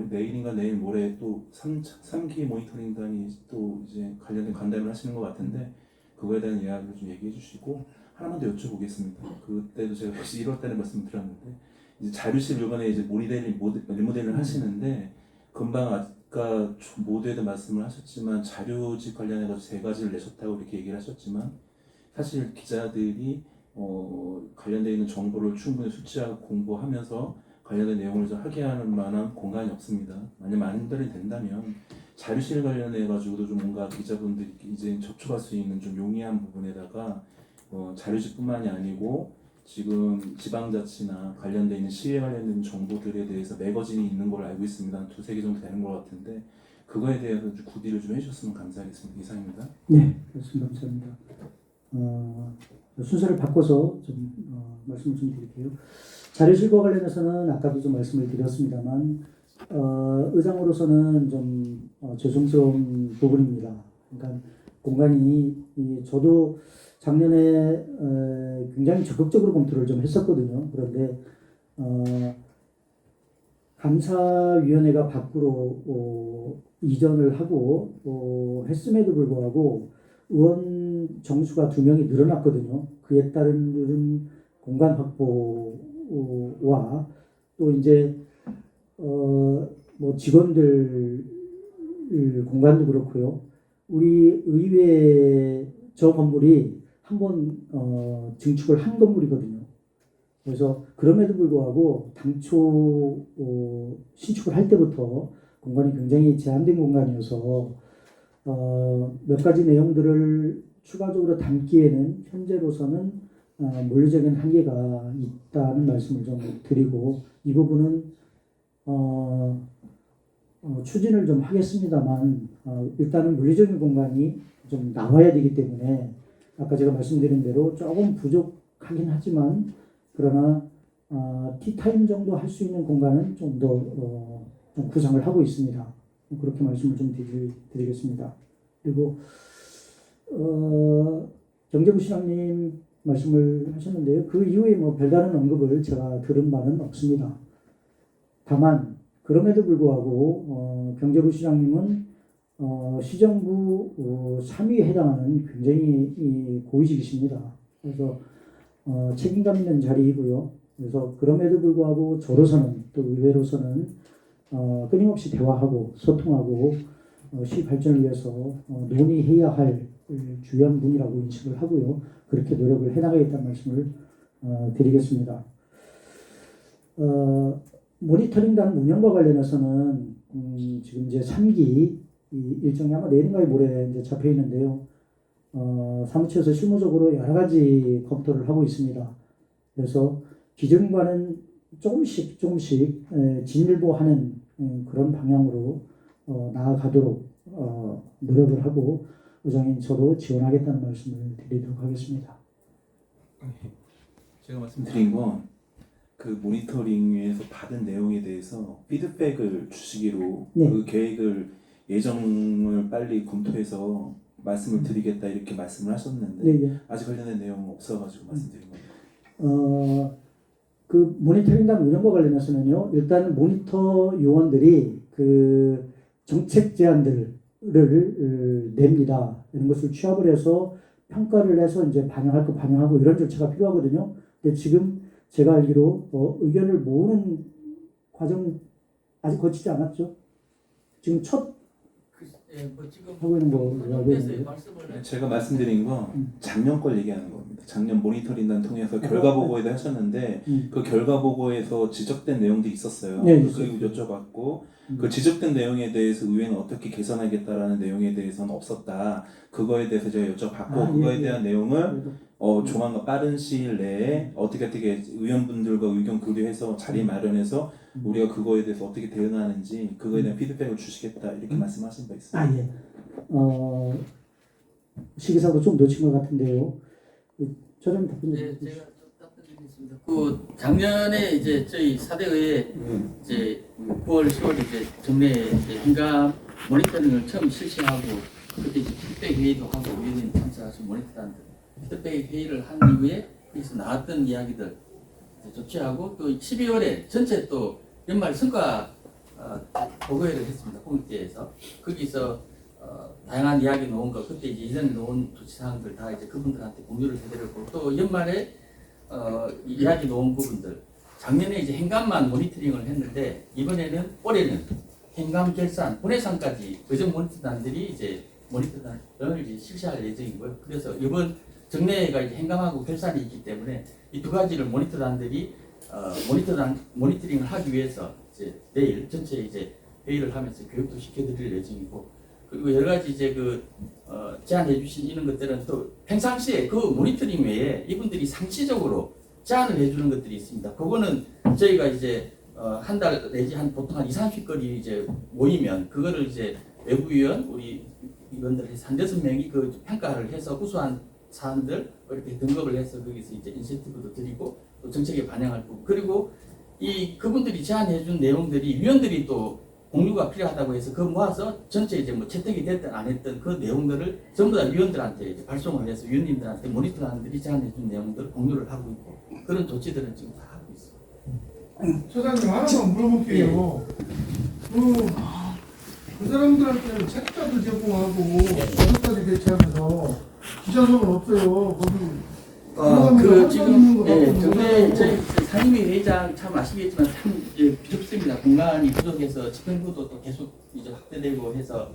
내일인가 내일 모레 또 3기 모니터링단이 또 이제 관련된 간담회를 하시는 것 같은데 그거에 대한 이야기를 좀 얘기해 주시고 하나만 더 여쭤보겠습니다. 그때도 제가 역시 1월 달에 말씀드렸는데 이제 자료실 요번에 이제 리모델링을 하시는데 금방 아까 모두에도 말씀을 하셨지만 자료집 관련해서 3가지를 내셨다고 이렇게 얘기를 하셨지만 사실 기자들이 관련되어 있는 정보를 충분히 수치하고 공부하면서 관련된 내용을 좀 하게 하는 만한 공간이 없습니다. 만약 만들이 된다면 자료실 관련해 가지고도 좀 뭔가 기자분들이 이제 접촉할 수 있는 좀 용이한 부분에다가 자료집뿐만이 아니고 지금 지방자치나 관련돼 있는 시에 관련된 정보들에 대해서 매거진이 있는 걸 알고 있습니다. 한 2-3개 정도 되는 것 같은데 그거에 대해서 좀 구비를 좀 해주셨으면 감사하겠습니다. 이상입니다. 네, 말씀 감사합니다. 순서를 바꿔서 좀 말씀을 좀 드릴게요. 자료실과 관련해서는 아까도 좀 말씀을 드렸습니다만 의장으로서는 좀 죄송스러운 부분입니다. 그러니까 공간이 저도 작년에 굉장히 적극적으로 검토를 좀 했었거든요. 그런데 감사위원회가 밖으로 이전을 하고 했음에도 불구하고 의원 정수가 2명이 늘어났거든요. 그에 따른 공간 확보와 또 이제 뭐 직원들 공간도 그렇고요. 우리 의회 저 건물이 한번 증축을 한 건물이거든요. 그래서 그럼에도 불구하고 당초 신축을 할 때부터 공간이 굉장히 제한된 공간이어서 몇 가지 내용들을 추가적으로 담기에는 현재로서는 물리적인 한계가 있다는 말씀을 좀 드리고 이 부분은 추진을 좀 하겠습니다만 일단은 물리적인 공간이 좀 나와야 되기 때문에 아까 제가 말씀드린 대로 조금 부족하긴 하지만 그러나 티타임 정도 할 수 있는 공간은 좀 더 좀 구상을 하고 있습니다. 그렇게 말씀을 좀 드리겠습니다. 그리고 경제부 시장님 말씀을 하셨는데요. 그 이후에 뭐 별다른 언급을 제가 들은 바는 없습니다. 다만 그럼에도 불구하고 경제부 시장님은 시정부 3위에 해당하는 굉장히 고위직이십니다. 그래서 책임감 있는 자리이고요. 그래서 그럼에도 불구하고 저로서는 또 의회로서는 끊임없이 대화하고 소통하고 시 발전을 위해서 논의해야 할 주요한 분이라고 인식을 하고요. 그렇게 노력을 해나가겠다는 말씀을 드리겠습니다. 모니터링단 운영과 관련해서는 지금 이제 3기 일정이 아마 내일인가 모레 이제 잡혀 있는데요. 사무처에서 실무적으로 여러 가지 검토를 하고 있습니다. 그래서 기존과는 조금씩 진일보하는 그런 방향으로 나아가도록 노력을 하고 의장님 저도 지원하겠다는 말씀을 드리도록 하겠습니다. 제가 말씀드린 건 그 모니터링에서 받은 내용에 대해서 피드백을 주시기로 네. 그 계획을 예정을 빨리 검토해서 말씀을 드리겠다 이렇게 말씀을 하셨는데 네. 아직 관련된 내용은 없어가지고 말씀드린 겁니다. 그 모니터링단 운영과 관련해서는요. 일단 모니터 요원들이 그 정책 제안들을 냅니다. 이런 것을 취합을 해서 평가를 해서 이제 반영할 거 반영하고 이런 절차가 필요하거든요. 근데 지금 제가 알기로 의견을 모으는 과정 아직 거치지 않았죠. 지금 첫 하고 있는 거 알고 있는데. 제가 말씀드린 건 작년 걸 얘기하는 겁니다. 작년 모니터링단 통해서 결과 보고에도 하셨는데 그 결과 보고에서 지적된 내용들이 있었어요. 네, 그리고 여쭤봤고 그 지적된 내용에 대해서 의회는 어떻게 개선하겠다라는 내용에 대해서는 없었다. 그거에 대해서 제가 여쭤봤고 그거에 대한 내용을 조만간 빠른 시일 내에 어떻게 의원분들과 의견 교류해서 자리 마련해서 우리가 그거에 대해서 어떻게 대응하는지 그거에 대한 피드백을 주시겠다 이렇게 말씀하신 바 있습니다. 예. 시기상으로 좀 놓친 것 같은데요. 저는 답변 좀 네, 해주시죠. 제가 좀 답변드리겠습니다. 그 작년에 이제 저희 사대의회 이제 9월, 10월 이제 정례 이제 현감 모니터링을 처음 실시하고 그때 이제 피드백 회의도 하고 위원님 참석하신 모니터단들 피드백 회의를 한 이후에 여기서 나왔던 이야기들 이제 조치하고 또 12월에 전체 또 연말 성과 보고회를 했습니다. 코미티에서 거기서 다양한 이야기 놓은 거 그때 이제 이전에 놓은 조치사항들 다 이제 그분들한테 공유를 해드렸고 또 연말에 이야기 놓은 부분들 작년에 이제 행감만 모니터링을 했는데 이번에는 올해는 행감 결산 본회상까지 의정 모니터단들이 이제 모니터단을 이제 실시할 예정이고요. 그래서 이번 정례가 이제 행감하고 결산이 있기 때문에 이 두 가지를 모니터단들이 모니터링을 하기 위해서 이제 내일 전체 이제 회의를 하면서 교육도 시켜드릴 예정이고 그리고 여러 가지 이제 제안해 주신 이런 것들은 또 평상시에 그 모니터링 외에 이분들이 상시적으로 제안을 해주는 것들이 있습니다. 그거는 저희가 이제 한 달 내지 보통 한 20-30건이 이제 모이면 그거를 이제 외부위원 우리 위원들 해서 한 6명이 그 평가를 해서 우수한 사안들 이렇게 등급을 해서 거기서 이제 인센티브도 드리고 또 정책에 반영할 거고 그리고 그분들이 제안해 준 내용들이 위원들이 또 공유가 필요하다고 해서 그 모아서 전체 이제 뭐 채택이 됐든 안 했든 그 내용들을 전부 다 위원들한테 이제 발송을 해서 위원님들한테 모니터단들이 제안해준 내용들을 공유를 하고 있고 그런 조치들은 지금 다 하고 있습니다. 소장님 하나만 물어볼게요. 그 사람들한테는 책자도 제공하고 서류까지 배치하면서 기자석은 없어요. 거기 지금 정례 저희 상임위 회장 참 아시겠지만 참 부족습니다. 공간이 부족해서 집행부도 또 계속 이제 확대되고 해서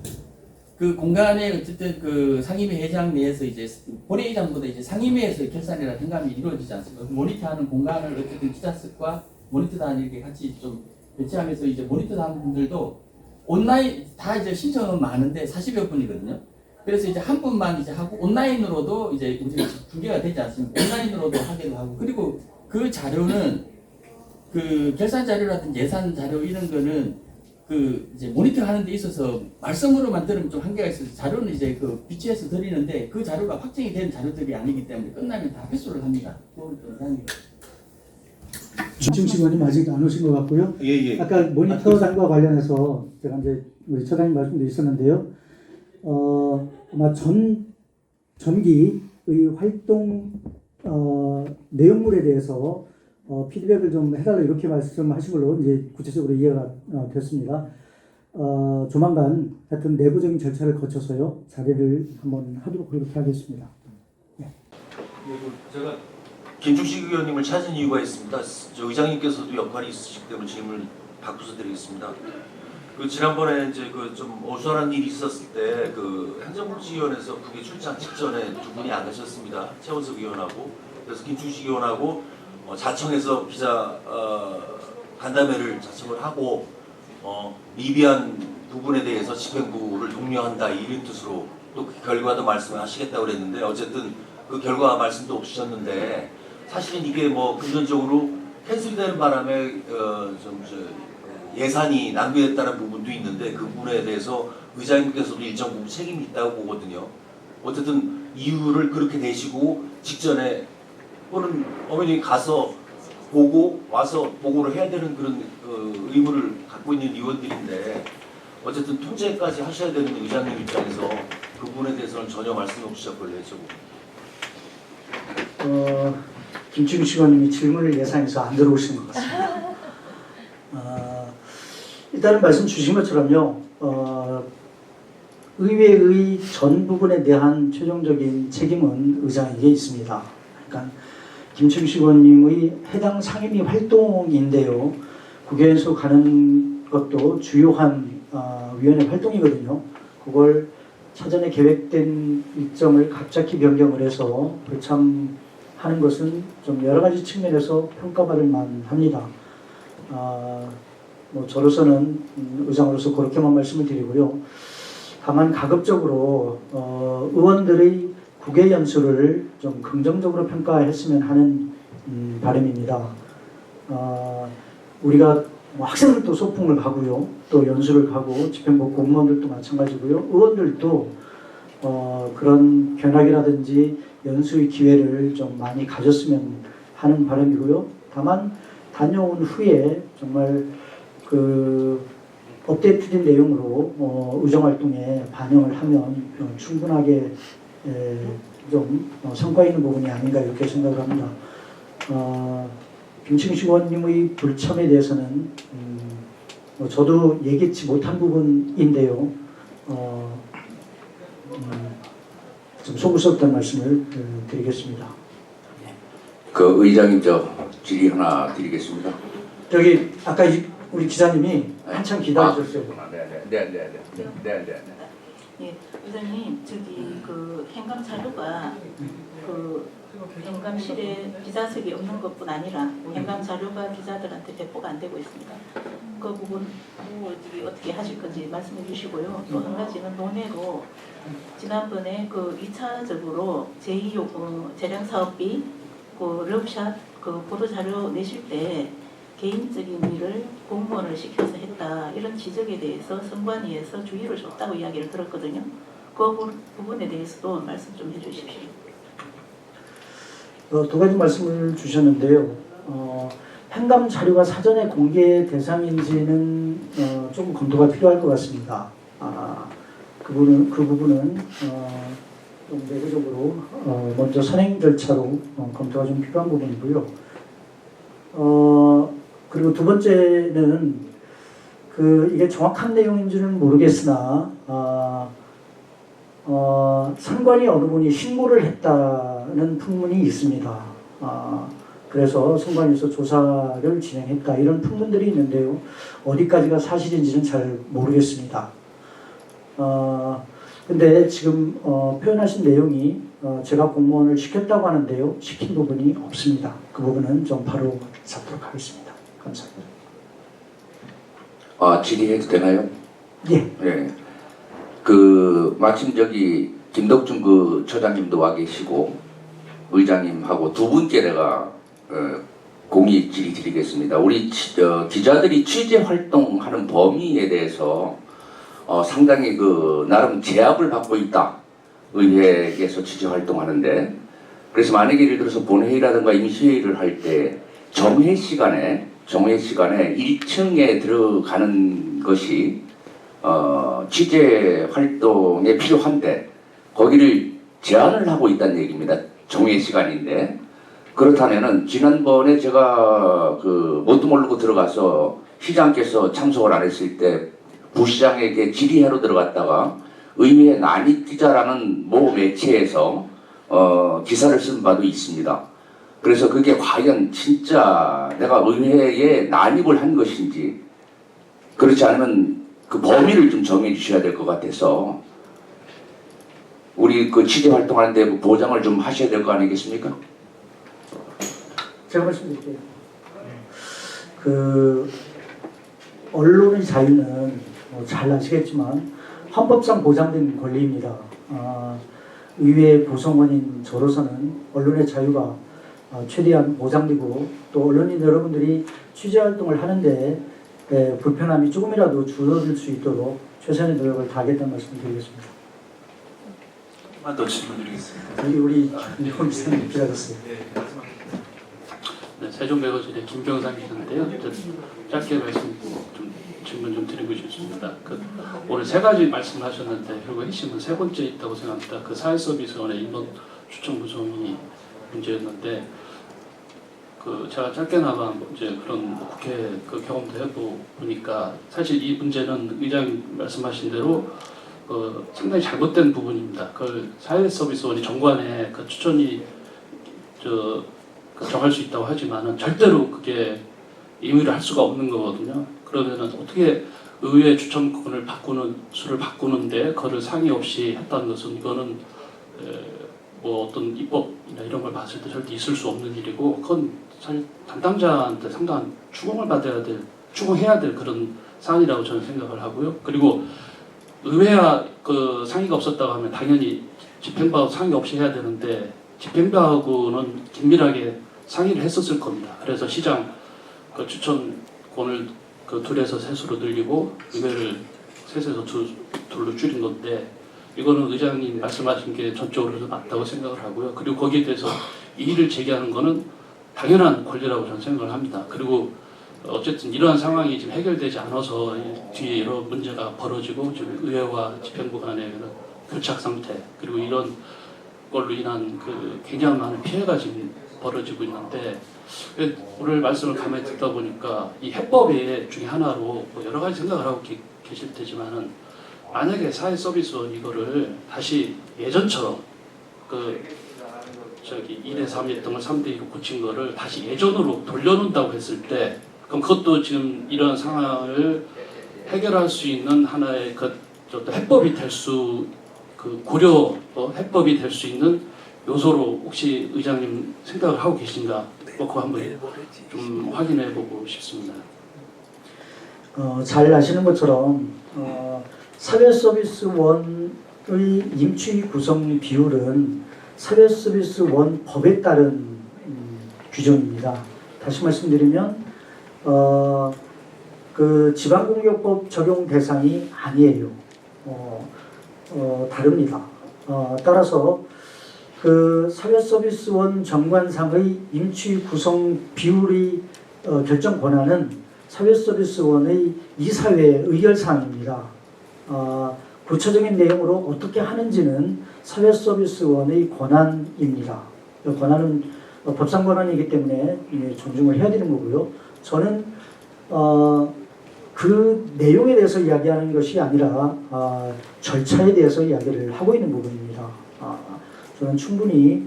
그 공간에 어쨌든 그 상임위 회장 내에서 이제 본회의장보다 이제 상임위에서 결산이나 행감이 이루어지지 않습니까? 모니터하는 공간을 어쨌든 기자석과 모니터단 이렇게 같이 좀 배치하면서 이제 모니터단 분들도 온라인 다 이제 신청은 많은데 40여 분이거든요. 그래서 이제 한 분만 이제 하고 온라인으로도 이제 우리가 중계가 되지 않습니까? 온라인으로도 하기도 하고 그리고 그 자료는 그 결산 자료라든지 예산 자료 이런 거는 그 이제 모니터하는 데 있어서 말씀으로만 들으면 좀 한계가 있어서 자료는 이제 그 비치해서 드리는데 그 자료가 확정이 된 자료들이 아니기 때문에 끝나면 다 회수를 합니다. 그건 좀 이상해요. 주충식 의원님 아직 안 오신 것 같고요. 예. 아까 모니터단과 관련해서 제가 이제 우리 처장님 말씀도 있었는데요. 아마 전기의 활동 내용물에 대해서 피드백을 좀 해달라 이렇게 말씀하신 걸로 이제 구체적으로 이해가 됐습니다. 조만간 하여튼 내부적인 절차를 거쳐서요 자리를 한번 하도록 그렇게 하겠습니다. 네. 제가 김충식 의원님을 찾은 이유가 있습니다. 저 의장님께서도 역할이 있으시기 때문에 질문을 바꾸서 드리겠습니다. 그 지난번에 이제 그 좀 어수선한 일이 있었을 때 그 행정복지위원회에서 국회 출장 직전에 두 분이 안 가셨습니다. 최원석 의원하고 그래서 김충식 의원하고 자청해서 기자 간담회를 자청을 하고 미비한 부분에 대해서 집행부를 독려한다 이런 뜻으로 또 그 결과도 말씀을 하시겠다고 그랬는데 어쨌든 그 결과 말씀도 없으셨는데 사실은 이게 뭐 근본적으로 캔슬이 되는 바람에 예산이 낭비됐다는 부분도 있는데 그 부분에 대해서 의장님께서도 일정 부분 책임이 있다고 보거든요. 어쨌든 이유를 그렇게 내시고 직전에 또는 어머님이 가서 보고 와서 보고를 해야 되는 그런 의무를 갖고 있는 의원들인데 어쨌든 통제까지 하셔야 되는 의장님 입장에서 그 부분에 대해서는 전혀 말씀이 없으셨걸요. 김충식 의원님이 질문을 예상해서 안 들어오신 것 같습니다. 일단은 말씀 주신 것처럼요. 의회의 전 부분에 대한 최종적인 책임은 의장에게 있습니다. 그러니까 김충식 의원님의 해당 상임위 활동인데요. 국회에서 가는 것도 주요한 위원회 활동이거든요. 그걸 사전에 계획된 일정을 갑자기 변경을 해서 불참하는 것은 좀 여러 가지 측면에서 평가받을 만합니다. 뭐 저로서는 의장으로서 그렇게만 말씀을 드리고요. 다만 가급적으로 의원들의 국회 연수를 좀 긍정적으로 평가했으면 하는 바람입니다. 우리가 뭐 학생들도 소풍을 가고요, 또 연수를 가고 집행부 공무원들도 마찬가지고요, 의원들도 그런 견학이라든지 연수의 기회를 좀 많이 가졌으면 하는 바람이고요. 다만 다녀온 후에 정말 그 업데이트된 내용으로 의정활동에 반영을 하면 충분하게 좀 성과 있는 부분이 아닌가 이렇게 생각을 합니다. 김충식 의원님의 불참에 대해서는 저도 얘기치 못한 부분인데요. 좀 속을썩다는 말씀을 드리겠습니다. 그 의장님 저 질의 하나 드리겠습니다. 저기 아까 우리 기자님이 한참 기다리셨어요. 네. 예, 의장님 저기 그 행감 자료가 그 행감실에 기자석이 없는 것뿐 아니라 행감 자료가 기자들한테 배포가 안 되고 있습니다. 그 부분 어떻게 하실 건지 말씀해 주시고요. 또 한 가지는 논외로 지난번에 그 2차적으로 제2 재량 사업비 그 럽샷 그 보도 자료 내실 때 개인적인 일을 공무원을 시켜서 했다 이런 지적에 대해서 선관위에서 주의를 줬다고 이야기를 들었거든요. 그 부분에 대해서도 말씀 좀 해주십시오. 두 가지 말씀을 주셨는데요. 행감 자료가 사전에 공개 대상인지는 조금 검토가 필요할 것 같습니다. 그 부분은 좀 내부적으로 먼저 선행 절차로 검토가 좀 필요한 부분이고요. 그리고 두 번째는 이게 정확한 내용인지는 모르겠으나 선관위 어느 분이 신고를 했다는 풍문이 있습니다. 그래서 선관위에서 조사를 진행했다 이런 풍문들이 있는데요. 어디까지가 사실인지는 잘 모르겠습니다. 근데 지금 표현하신 내용이 제가 공무원을 시켰다고 하는데요. 시킨 부분이 없습니다. 그 부분은 좀 바로 잡도록 하겠습니다. 감사합니다. 질의해도 되나요? 예. 네. 마침 저기 김덕준 그 처장님도 와 계시고 의장님하고 두 분께 내가 공의 질의 드리겠습니다. 우리 기자들이 취재 활동하는 범위에 대해서 상당히 나름 제압을 받고 있다. 의회에서 취재 활동하는데 그래서 만약에 예를 들어서 본회의라든가 임시회의를 할 때 정회 시간에 1층에 들어가는 것이 취재 활동에 필요한데 거기를 제한을 하고 있다는 얘기입니다. 정회 시간인데 그렇다면은 지난번에 제가 뭣도 모르고 들어가서 시장께서 참석을 안 했을 때 부시장에게 질의하러 들어갔다가 의회 난입 기자라는 모 매체에서 기사를 쓴 바도 있습니다. 그래서 그게 과연 진짜 내가 의회에 난입을 한 것인지 그렇지 않으면 그 범위를 좀 정해 주셔야 될 것 같아서 우리 취재 활동하는데 보장을 좀 하셔야 될 거 아니겠습니까? 제가 말씀드릴게요. 언론의 자유는 잘 아시겠지만 헌법상 보장된 권리입니다. 의회 구성원인 저로서는 언론의 자유가 최대한 보장되고 또 언론인 여러분들이 취재 활동을 하는데 불편함이 조금이라도 줄어들 수 있도록 최선의 노력을 다하겠다는 말씀을 드리겠습니다. 한번 더 질문드리겠습니다. 우리 김병 기자님 기다렸어요. 네, 세종배거실의 김병상 기자인데요. 짧게 질문 좀 드리고 싶습니다. 오늘 세 가지 말씀하셨는데 결국 핵심은 세 번째 있다고 생각합니다. 사회서비스원의 인원 추천 구성이 문제였는데 제가 짧게나마 이제 그런 국회 경험도 해보니까 사실 이 문제는 의장 말씀하신 대로 상당히 잘못된 부분입니다. 사회서비스원이 정관에 추천이 정할 수 있다고 하지만은 절대로 그게 임의를 할 수가 없는 거거든요. 그러면은 어떻게 의회 추천권을 수를 바꾸는데 그거를 상의 없이 했다는 것은 이거는 어떤 입법이나 이런 걸 봤을 때 절대 있을 수 없는 일이고 그건 사실 담당자한테 상당한 추궁해야 될 그런 사안이라고 저는 생각을 하고요. 그리고 의회와 상의가 없었다고 하면 당연히 집행부하고 상의 없이 해야 되는데 집행부하고는 긴밀하게 상의를 했었을 겁니다. 그래서 시장 추천권을 둘에서 셋으로 늘리고 의회를 셋에서 둘로 줄인 건데 이거는 의장님 말씀하신 게 전적으로 맞다고 생각을 하고요. 그리고 거기에 대해서 이의를 제기하는 거는 당연한 권리라고 저는 생각을 합니다. 그리고 어쨌든 이러한 상황이 지금 해결되지 않아서 뒤에 여러 문제가 벌어지고 지금 의회와 집행부 간의 교착 상태 그리고 이런 걸로 인한 그 굉장히 많은 피해가 지금 벌어지고 있는데 오늘 말씀을 가만히 듣다 보니까 이 해법의 중에 하나로 뭐 여러 가지 생각을 하고 계실 테지만은 만약에 사회 서비스원 이거를 다시 예전처럼 그 저기 2대 3이 했던 걸 3대 2로 고친 거를 다시 예전으로 돌려놓는다고 했을 때 그럼 그것도 지금 이런 상황을 해결할 수 있는 하나의 그 어떤 해법이 될 수 그 고려 해법이 될 수 있는 요소로 혹시 의장님 생각을 하고 계신가? 뭐 그거 한번 좀 확인해보고 싶습니다. 잘 아시는 것처럼 사회서비스원의 임치 구성 비율은 사회서비스원 법에 따른 규정입니다. 다시 말씀드리면 그 지방공격법 적용 대상이 아니에요. 다릅니다. 따라서 그 사회서비스원 정관상의 임치 구성 비율의 결정 권한은 사회서비스원의 이사회 의결사항입니다. 구체적인 내용으로 어떻게 하는지는 사회서비스원의 권한입니다. 권한은 법상 권한이기 때문에 존중을 해야 되는 거고요. 저는 그 내용에 대해서 이야기하는 것이 아니라 절차에 대해서 이야기를 하고 있는 부분입니다. 저는 충분히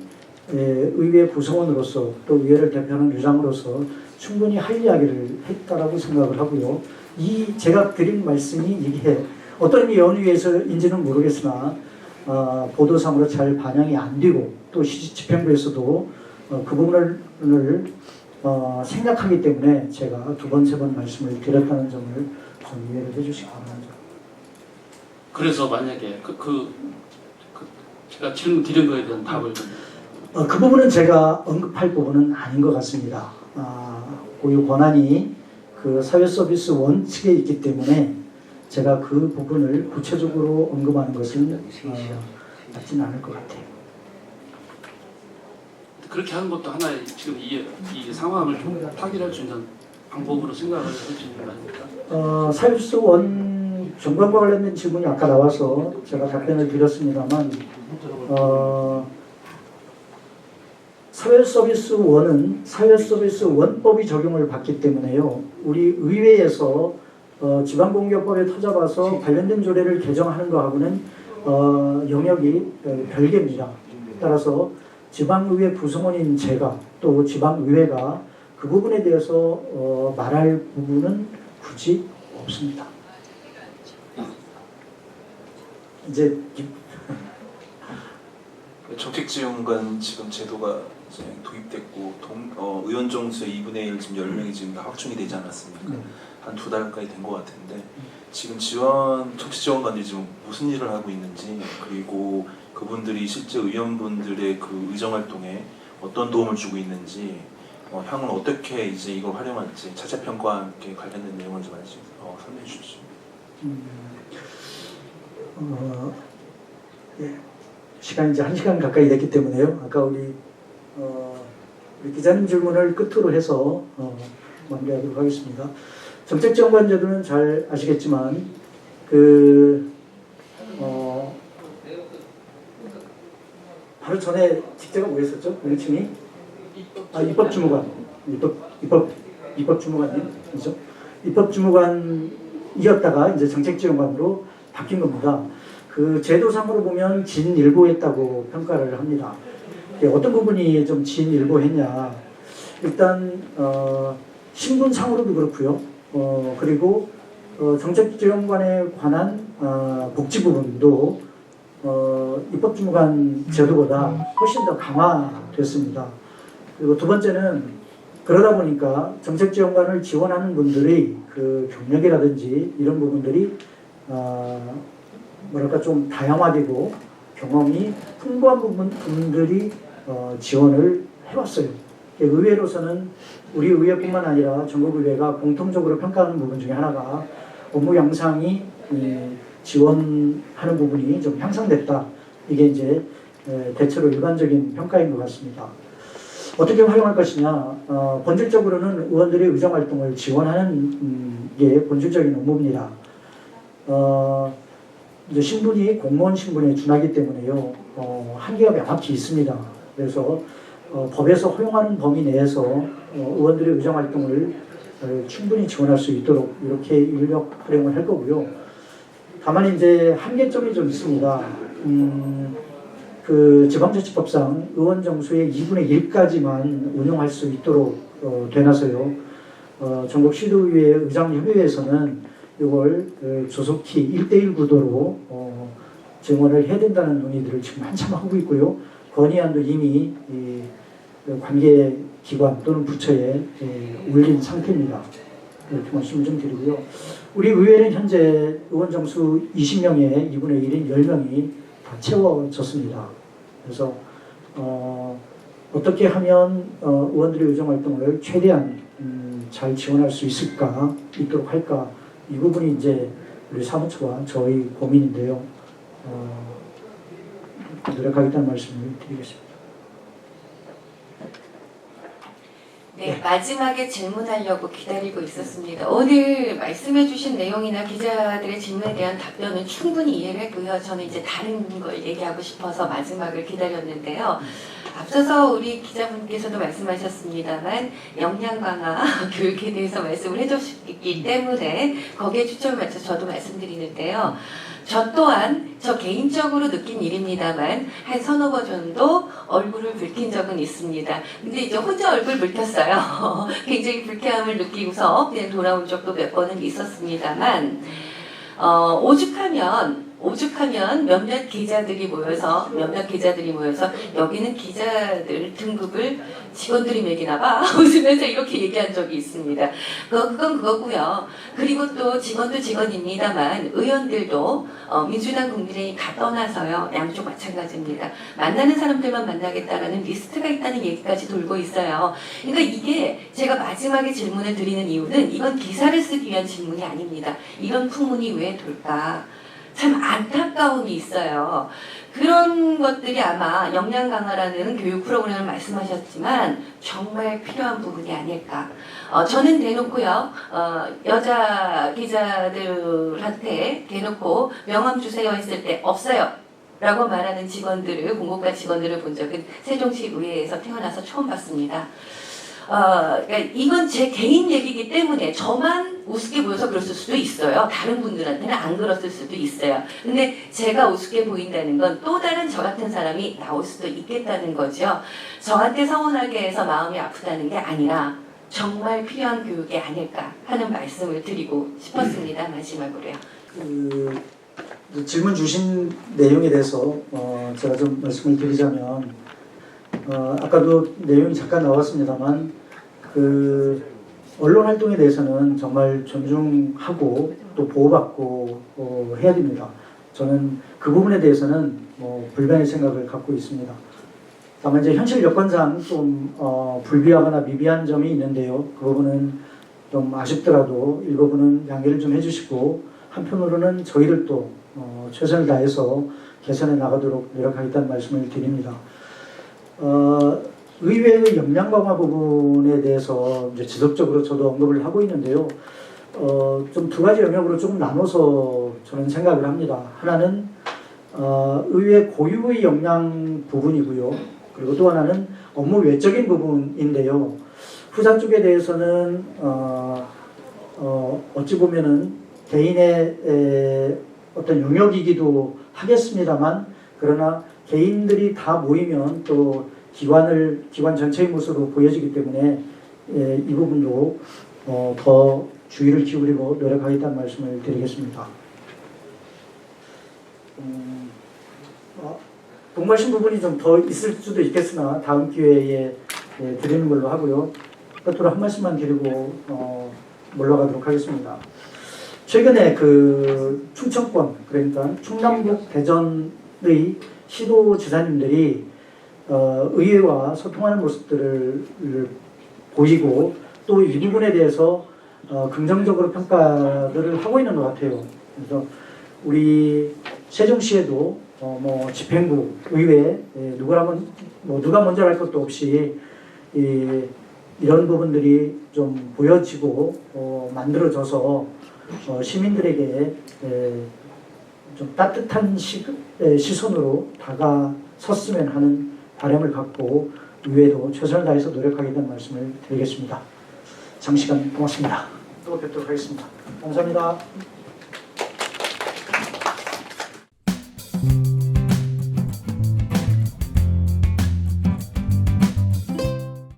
의회 구성원으로서 또 의회를 대표하는 의장으로서 충분히 할 이야기를 했다라고 생각을 하고요. 제가 드린 말씀이 이게 어떤 연유에서인지는 모르겠으나 보도상으로 잘 반영이 안 되고 또 집행부에서도 그 부분을 생각하기 때문에 제가 두 번, 세 번 말씀을 드렸다는 점을 좀 이해를 해주시기 바랍니다. 그래서 만약에 제가 질문 드린 거에 대한 답을 그 부분은 제가 언급할 부분은 아닌 것 같습니다. 고유 권한이 그 사회서비스원 측에 있기 때문에 제가 그 부분을 구체적으로 언급하는 것은 맞지는 않을 것 같아요. 그렇게 하는 것도 하나의 지금 이 상황을 좀 타결할 수 있는 방법으로 생각을 할 수 있는 거 아닙니까? 사회서비스원 정관과 관련된 질문이 아까 나와서 제가 답변을 드렸습니다만 사회서비스원은 사회서비스원법이 적용을 받기 때문에요. 우리 의회에서 지방공격법에 터잡아서 관련된 조례를 개정하는 것하고는 영역이 별개입니다. 따라서 지방의회 구성원인 제가 또 지방의회가 그 부분에 대해서 말할 부분은 굳이 없습니다. 이제 정책지원관 지금 제도가 이제 도입됐고 의원 정수의 2분의 1 지금 10명이 지금 다 확충이 되지 않았습니까? 한 2달 가까이 된 것 같은데 지금 정치지원관들이 지금 무슨 일을 하고 있는지 그리고 그분들이 실제 의원분들의 그 의정활동에 어떤 도움을 주고 있는지 향후는 어떻게 이제 이걸 활용할지 자체평가와 함께 관련된 내용을 좀 설명해 주시죠. 예. 시간이 이제 1시간 가까이 됐기 때문에요. 아까 우리 기자님 질문을 끝으로 해서 마무리하도록 하겠습니다. 정책지원관제도는 잘 아시겠지만 바로 전에 직제가 뭐였었죠? 명칭이 입법주무관, 입법주무관이죠. 입법주무관이었다가 이제 정책지원관으로 바뀐 겁니다. 그 제도상으로 보면 진일보했다고 평가를 합니다. 어떤 부분이 좀 진일보했냐? 일단 신분상으로도 그렇고요. 그리고 정책지원관에 관한 복지 부분도 입법주무관 제도보다 훨씬 더 강화됐습니다. 그리고 두 번째는 그러다 보니까 정책지원관을 지원하는 분들의 그 경력이라든지 이런 부분들이 뭐랄까 좀 다양화되고 경험이 풍부한 분들이 지원을 해왔어요. 의회로서는 우리 의회뿐만 아니라 전국의회가 공통적으로 평가하는 부분 중에 하나가 업무 양상이 지원하는 부분이 좀 향상됐다. 이게 이제 대체로 일반적인 평가인 것 같습니다. 어떻게 활용할 것이냐? 본질적으로는 의원들의 의정활동을 지원하는 게 본질적인 업무입니다. 이제 신분이 공무원 신분에 준하기 때문에요. 한계가 명확히 있습니다. 그래서 법에서 허용하는 범위 내에서 의원들의 의정활동을 충분히 지원할 수 있도록 이렇게 인력 활용을 할 거고요. 다만 이제 한계점이 좀 있습니다. 그 지방자치법상 의원 정수의 2분의 1까지만 운영할 수 있도록 되나서요. 전국 시도의회 의장협의회에서는 이걸 조속히 1대1 구도로 증언을 해야 된다는 논의들을 지금 한참 하고 있고요. 건의안도 이미 관계 기관 또는 부처에 올린 상태입니다. 이렇게 말씀을 좀 드리고요. 우리 의회는 현재 의원 정수 20명의 2분의 1인 10명이 다 채워졌습니다. 그래서 어떻게 하면 의원들의 의정활동을 최대한 잘 지원할 수 있도록 할까, 이 부분이 이제 우리 사무처와 저희 고민인데요. 노력하겠다는 말씀을 드리겠습니다. 네, 마지막에 질문하려고 기다리고 있었습니다. 오늘 말씀해 주신 내용이나 기자들의 질문에 대한 답변은 충분히 이해를 했고요. 저는 이제 다른 걸 얘기하고 싶어서 마지막을 기다렸는데요. 앞서서 우리 기자분께서도 말씀하셨습니다만 역량 강화 교육에 대해서 말씀을 해주셨기 때문에 거기에 초점을 맞춰서 저도 말씀드리는데요. 저 또한 저 개인적으로 느낀 일입니다만 한 서너 번 정도 얼굴을 붉힌 적은 있습니다. 근데 이제 혼자 얼굴 붉혔어요. 굉장히 불쾌함을 느끼고서 그냥 돌아온 적도 몇 번은 있었습니다만 오죽하면 몇몇 기자들이 모여서 여기는 기자들 등급을 직원들이 매기나 봐 웃으면서 이렇게 얘기한 적이 있습니다. 그건 그거고요. 그리고 또 직원도 직원입니다만 의원들도 민주당 국민의힘 다 떠나서요. 양쪽 마찬가지입니다. 만나는 사람들만 만나겠다라는 리스트가 있다는 얘기까지 돌고 있어요. 그러니까 이게 제가 마지막에 질문을 드리는 이유는 이건 기사를 쓰기 위한 질문이 아닙니다. 이런 풍문이 왜 돌까? 참 안타까움이 있어요. 그런 것들이 아마 역량 강화라는 교육 프로그램을 말씀하셨지만 정말 필요한 부분이 아닐까. 저는 대놓고요. 여자 기자들한테 대놓고 명함 주세요 했을 때 없어요 라고 말하는 공공과 직원들을 본 적은 세종시의회에서 태어나서 처음 봤습니다. 그러니까 이건 제 개인 얘기이기 때문에 저만 우습게 보여서 그랬을 수도 있어요. 다른 분들한테는 안 그랬을 수도 있어요. 근데 제가 우습게 보인다는 건 또 다른 저 같은 사람이 나올 수도 있겠다는 거죠. 저한테 서운하게 해서 마음이 아프다는 게 아니라 정말 필요한 교육이 아닐까 하는 말씀을 드리고 싶었습니다. 마지막으로요. 질문 주신 내용에 대해서 제가 좀 말씀을 드리자면 아까도 내용이 잠깐 나왔습니다만 언론 활동에 대해서는 정말 존중하고 또 보호받고 해야 됩니다. 저는 그 부분에 대해서는 불변의 생각을 갖고 있습니다. 다만 이제 현실 여건상 좀 불비하거나 미비한 점이 있는데요. 그 부분은 좀 아쉽더라도 일부분은 양해를 좀 해주시고 한편으로는 저희들도 최선을 다해서 개선해 나가도록 노력하겠다는 말씀을 드립니다. 의회의 역량 강화 부분에 대해서 이제 지속적으로 저도 언급을 하고 있는데요. 좀 두 가지 영역으로 조금 나눠서 저는 생각을 합니다. 하나는 의회 고유의 역량 부분이고요. 그리고 또 하나는 업무 외적인 부분인데요. 후자 쪽에 대해서는 어찌 보면은 개인의 어떤 영역이기도 하겠습니다만, 그러나 개인들이 다 모이면 또 기관 전체의 모습으로 보여지기 때문에 이 부분도 더 주의를 기울이고 노력하겠다는 말씀을 드리겠습니다. 동말씀 부분이 좀 더 있을 수도 있겠으나 다음 기회에 드리는 걸로 하고요. 끝으로 한 말씀만 드리고 물러가도록 하겠습니다. 최근에 충청권, 그러니까 충남북 대전의 시도지사님들이 의회와 소통하는 모습들을 보이고 또 이 부분에 대해서 긍정적으로 평가들을 하고 있는 것 같아요. 그래서 우리 세종시에도 뭐 집행부, 의회 누가 먼저 할 것도 없이 이런 부분들이 좀 보여지고 만들어져서 시민들에게 좀 따뜻한 시선으로 다가섰으면 하는 바람을 갖고 의회도 최선을 다해서 노력하겠다는 말씀을 드리겠습니다. 장시간 고맙습니다. 또 뵙도록 하겠습니다. 감사합니다.